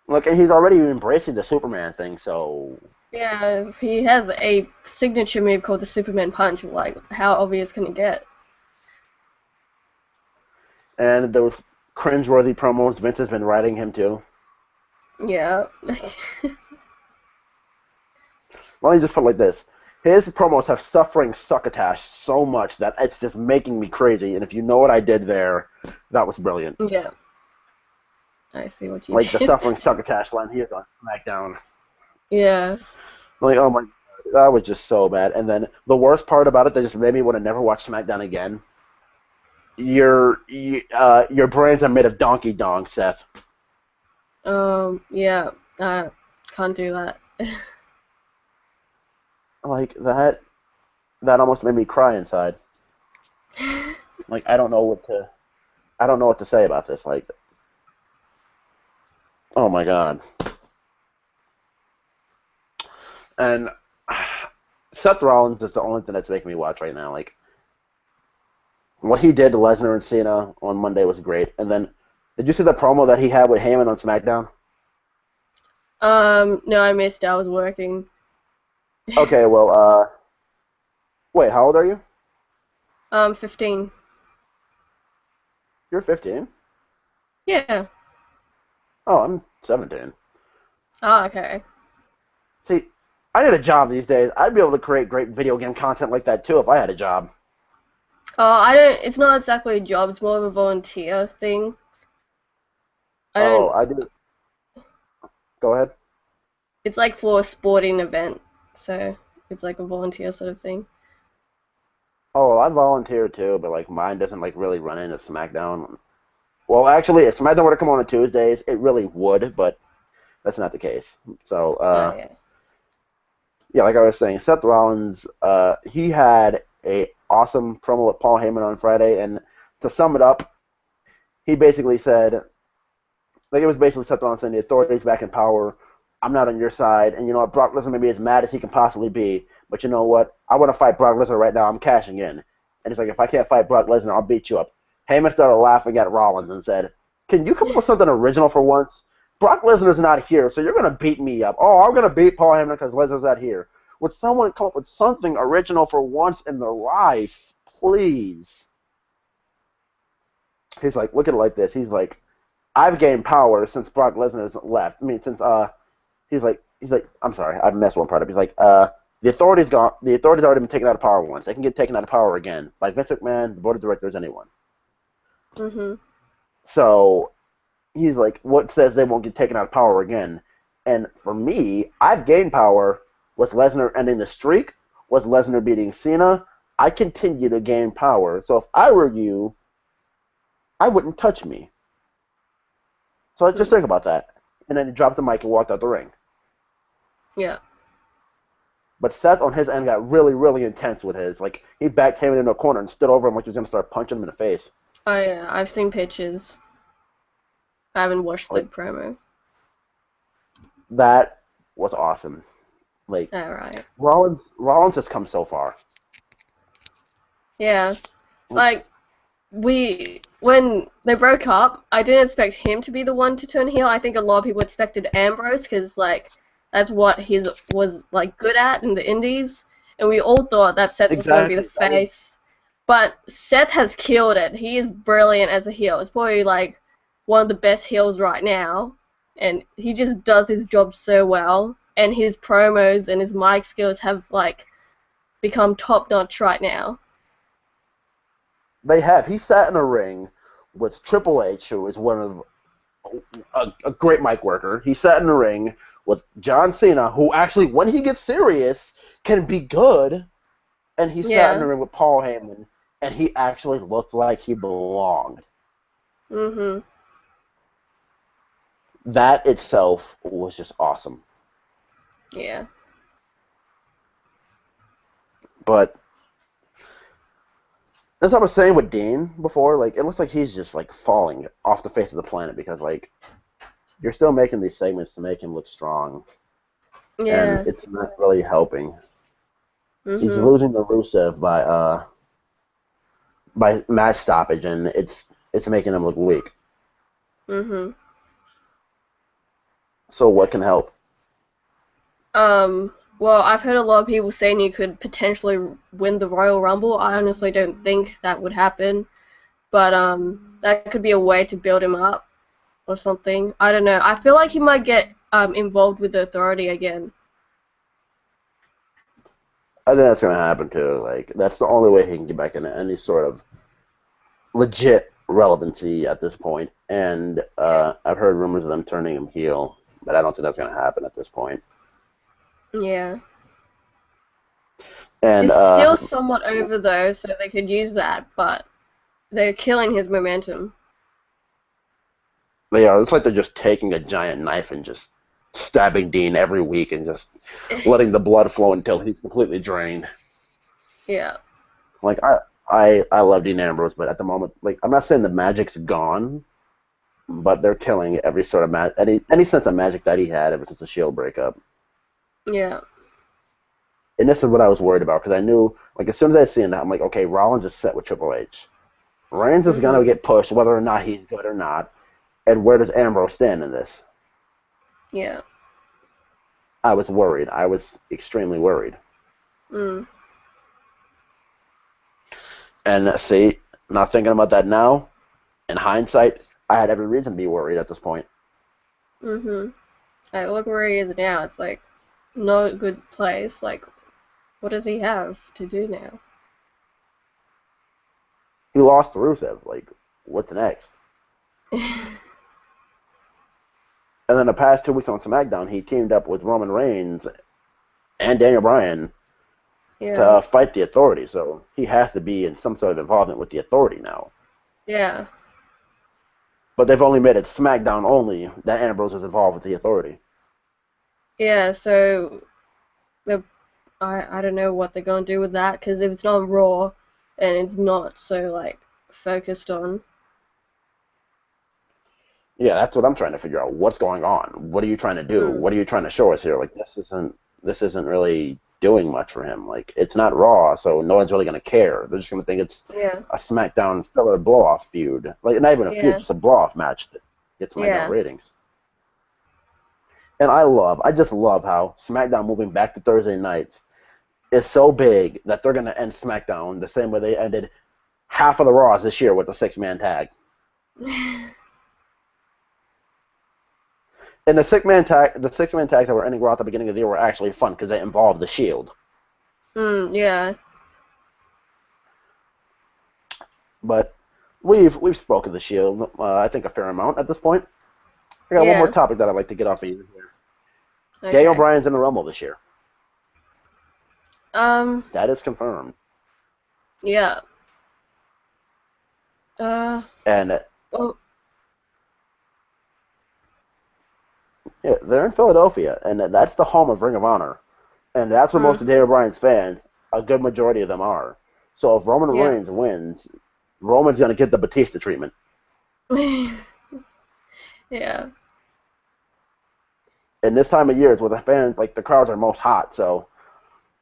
Look, and he's already embracing the Superman thing, so Yeah. He has a signature move called the Superman Punch. Like, how obvious can it get? and those cringeworthy promos Vince has been writing him too. Yeah. Let me just put it like this. his promos have suffering succotash so much that it's just making me crazy. And if you know what I did there, that was brilliant. Yeah. I see what you Like the did. suffering succotash line he is on SmackDown. Yeah. Like, oh my, that was just so bad. And then the worst part about it that just made me want to never watch SmackDown again. Your brains are made of donkey dong, Seth. Yeah. Can't do that. Like that almost made me cry inside. Like I don't know what to say about this. Like, oh my god. And Seth Rollins is the only thing that's making me watch right now. Like, what he did to Lesnar and Cena on Monday was great. And then, did you see the promo that he had with Heyman on SmackDown? No, I missed. I was working. Okay, well, wait, how old are you? 15. You're 15? Yeah. Oh, I'm 17. Oh, okay. See, I need a job these days. I'd be able to create great video game content like that too if I had a job. It's not exactly a job, it's more of a volunteer thing. Oh, I do. Go ahead. It's like for a sporting event, so it's like a volunteer sort of thing. Oh, well, I volunteer too, but like mine doesn't like really run into SmackDown. Well, actually, if SmackDown were to come on Tuesdays, it really would, but that's not the case. So, Yeah. yeah, like I was saying, Seth Rollins, he had a awesome promo with Paul Heyman on Friday, and to sum it up, he basically said, like it was basically Seth Rollins saying the authority's back in power. I'm not on your side, and you know what? Brock Lesnar may be as mad as he can possibly be, but you know what? I want to fight Brock Lesnar right now. I'm cashing in. And it's like, if I can't fight Brock Lesnar, I'll beat you up. Heyman started laughing at Rollins and said, "Can you come up with something original for once? Brock Lesnar's not here, so you're going to beat me up. Oh, I'm going to beat Paul Heyman because Lesnar's not here. Would someone come up with something original for once in their life? Please." He's like, look at it like this. He's like, I've gained power since Brock Lesnar's left. I mean, since, he's like, I'm sorry, I messed one part up. He's like, the authority's gone. The authority's already been taken out of power once. They can get taken out of power again by Vince McMahon, the board of directors, anyone. Mhm. So he's like, what says they won't get taken out of power again? And for me, I've gained power. Was Lesnar ending the streak? Was Lesnar beating Cena? I continue to gain power. So if I were you, I wouldn't touch me. So just think about that. And then he dropped the mic and walked out the ring. Yeah. But Seth on his end got really, really intense with his. Like, he backed him into a corner and stood over him like he was going to start punching him in the face. Oh yeah, I've seen pictures. I haven't watched the promo. That was awesome. Like, Alright. Rollins has come so far. Yeah. Like, when they broke up, I didn't expect him to be the one to turn heel. I think a lot of people expected Ambrose, because, like, that's what he was, like, good at in the indies. And we all thought that Seth was going to be the face. But Seth has killed it. He is brilliant as a heel. It's probably, like, one of the best heels right now. And he just does his job so well. And his promos and his mic skills have, like, become top-notch right now. They have. He sat in a ring with Triple H, who is one of a great mic worker. He sat in the ring with John Cena, who actually, when he gets serious, can be good. And he sat in the ring with Paul Heyman, and he actually looked like he belonged. Mhm. That itself was just awesome. Yeah. But as I was saying with Dean before, like, it looks like he's just, like, falling off the face of the planet because, like, you're still making these segments to make him look strong. Yeah. And it's not really helping. Mhm. He's losing to Rusev by match stoppage, and it's making him look weak. Mhm. So what can help? Well, I've heard a lot of people saying you could potentially win the Royal Rumble. I honestly don't think that would happen, but that could be a way to build him up or something. I don't know. I feel like he might get involved with the Authority again. I think that's gonna happen too. Like that's the only way he can get back into any sort of legit relevancy at this point. And I've heard rumors of them turning him heel, but I don't think that's gonna happen at this point. Yeah. And He's still somewhat over though, so they could use that, but they're killing his momentum. they are. It's like they're just taking a giant knife and just stabbing Dean every week and just letting the blood flow until he's completely drained. Yeah. Like I love Dean Ambrose, but at the moment, like I'm not saying the magic's gone, but they're killing every sort of any sense of magic that he had ever since the Shield breakup. Yeah. And this is what I was worried about because I knew, like, as soon as I seen that, I'm like, okay, Rollins is set with Triple H. Reigns is gonna get pushed, whether or not he's good or not. And where does Ambrose stand in this? Yeah. I was worried. I was extremely worried. Mm. And see, not thinking about that now, in hindsight, I had every reason to be worried at this point. Mhm. Like, look where he is now. It's like no good place. Like, what does he have to do now? He lost to Rusev. Like, what's next? And then the past 2 weeks on SmackDown, he teamed up with Roman Reigns and Daniel Bryan Yeah. to fight the Authority. So he has to be in some sort of involvement with the Authority now. Yeah. But they've only made it SmackDown only that Ambrose is involved with the Authority. Yeah. So I don't know what they're gonna do with that because if it's not on Raw and it's not so like focused on. Yeah, that's what I'm trying to figure out. What's going on? What are you trying to do? What are you trying to show us here? Like this isn't really doing much for him. Like it's not Raw, so no one's really gonna care. They're just gonna think it's Yeah. a SmackDown filler blow-off feud. Like not even a feud, Yeah. just a blow-off match that gets SmackDown Yeah. ratings. And I just love how SmackDown moving back to Thursday nights is so big that they're gonna end SmackDown the same way they ended half of the Raws this year with a 6-man tag. And the 6-man tags that were ending Raw at the beginning of the year were actually fun because they involved the Shield. Yeah. But we've spoken the Shield, I think a fair amount at this point. I got one more Yeah. topic that I'd like to get off of you here. Okay. Daniel Bryan's in the Rumble this year. Um. That is confirmed. Yeah. And Well. yeah, they're in Philadelphia, and that's the home of Ring of Honor. And that's where most of Daniel Bryan's fans, a good majority of them are. So if Roman Yeah. Reigns wins, Roman's going to get the Batista treatment. Yeah. And this time of year is where the fans, like the crowds are most hot. So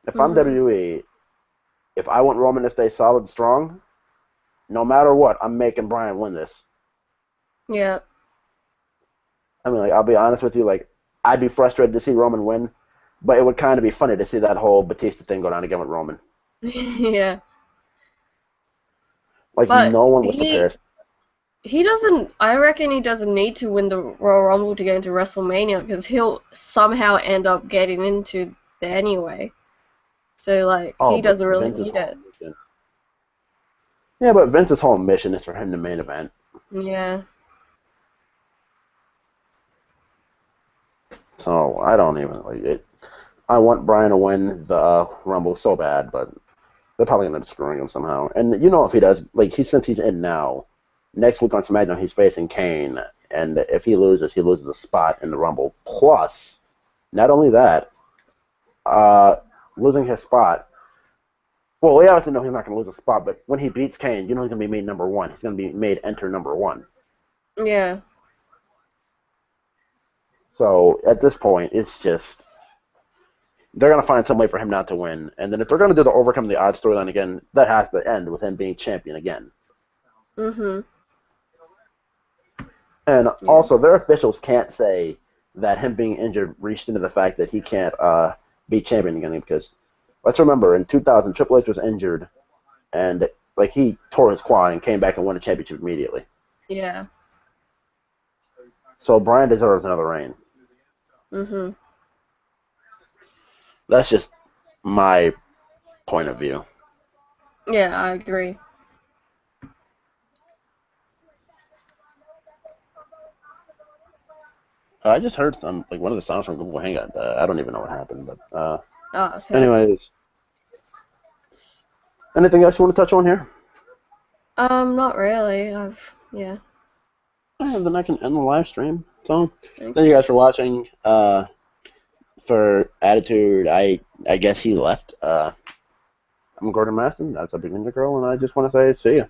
if I'm WWE, if I want Roman to stay solid and strong, no matter what, I'm making Bryan win this. Yeah. I mean, like, I'll be honest with you, like, I'd be frustrated to see Roman win, but it would kind of be funny to see that whole Batista thing go down again with Roman. Yeah. Like, But no one was prepared. he doesn't. I reckon he doesn't need to win the Royal Rumble to get into WrestleMania because he'll somehow end up getting into there anyway. So like Oh, he but doesn't really Vince's need whole it. mission. Yeah, but Vince's whole mission is for him to main event. Yeah. So I don't even like it. I want Bryan to win the Rumble so bad, but they're probably gonna end up screwing him somehow. And you know, if he does, like since he's in now, next week on SmackDown he's facing Kane, and if he loses a spot in the Rumble. Plus, not only that, losing his spot. Well, we obviously know he's not gonna lose a spot, but when he beats Kane, you know he's gonna be made number one. He's gonna be made enter number one. Yeah. So at this point, it's just they're going to find some way for him not to win. And then if they're going to do the overcome the odds storyline again, that has to end with him being champion again. Mhm. And Yeah. also, their officials can't say that him being injured reached into the fact that he can't be champion again because let's remember, in 2000, Triple H was injured and like he tore his quad and came back and won a championship immediately. Yeah. So Bryan deserves another reign. Mhm. That's just my point of view. Yeah, I agree. I just heard like one of the songs from Google Hangout. I don't even know what happened, but Oh, okay. anyways, anything else you want to touch on here? Not really. Yeah. And then I can end the live stream. So Thank thank you guys for watching. For Attitude, I guess he left. I'm Gordon Maston. That's a big ninja girl, and I just want to say see ya.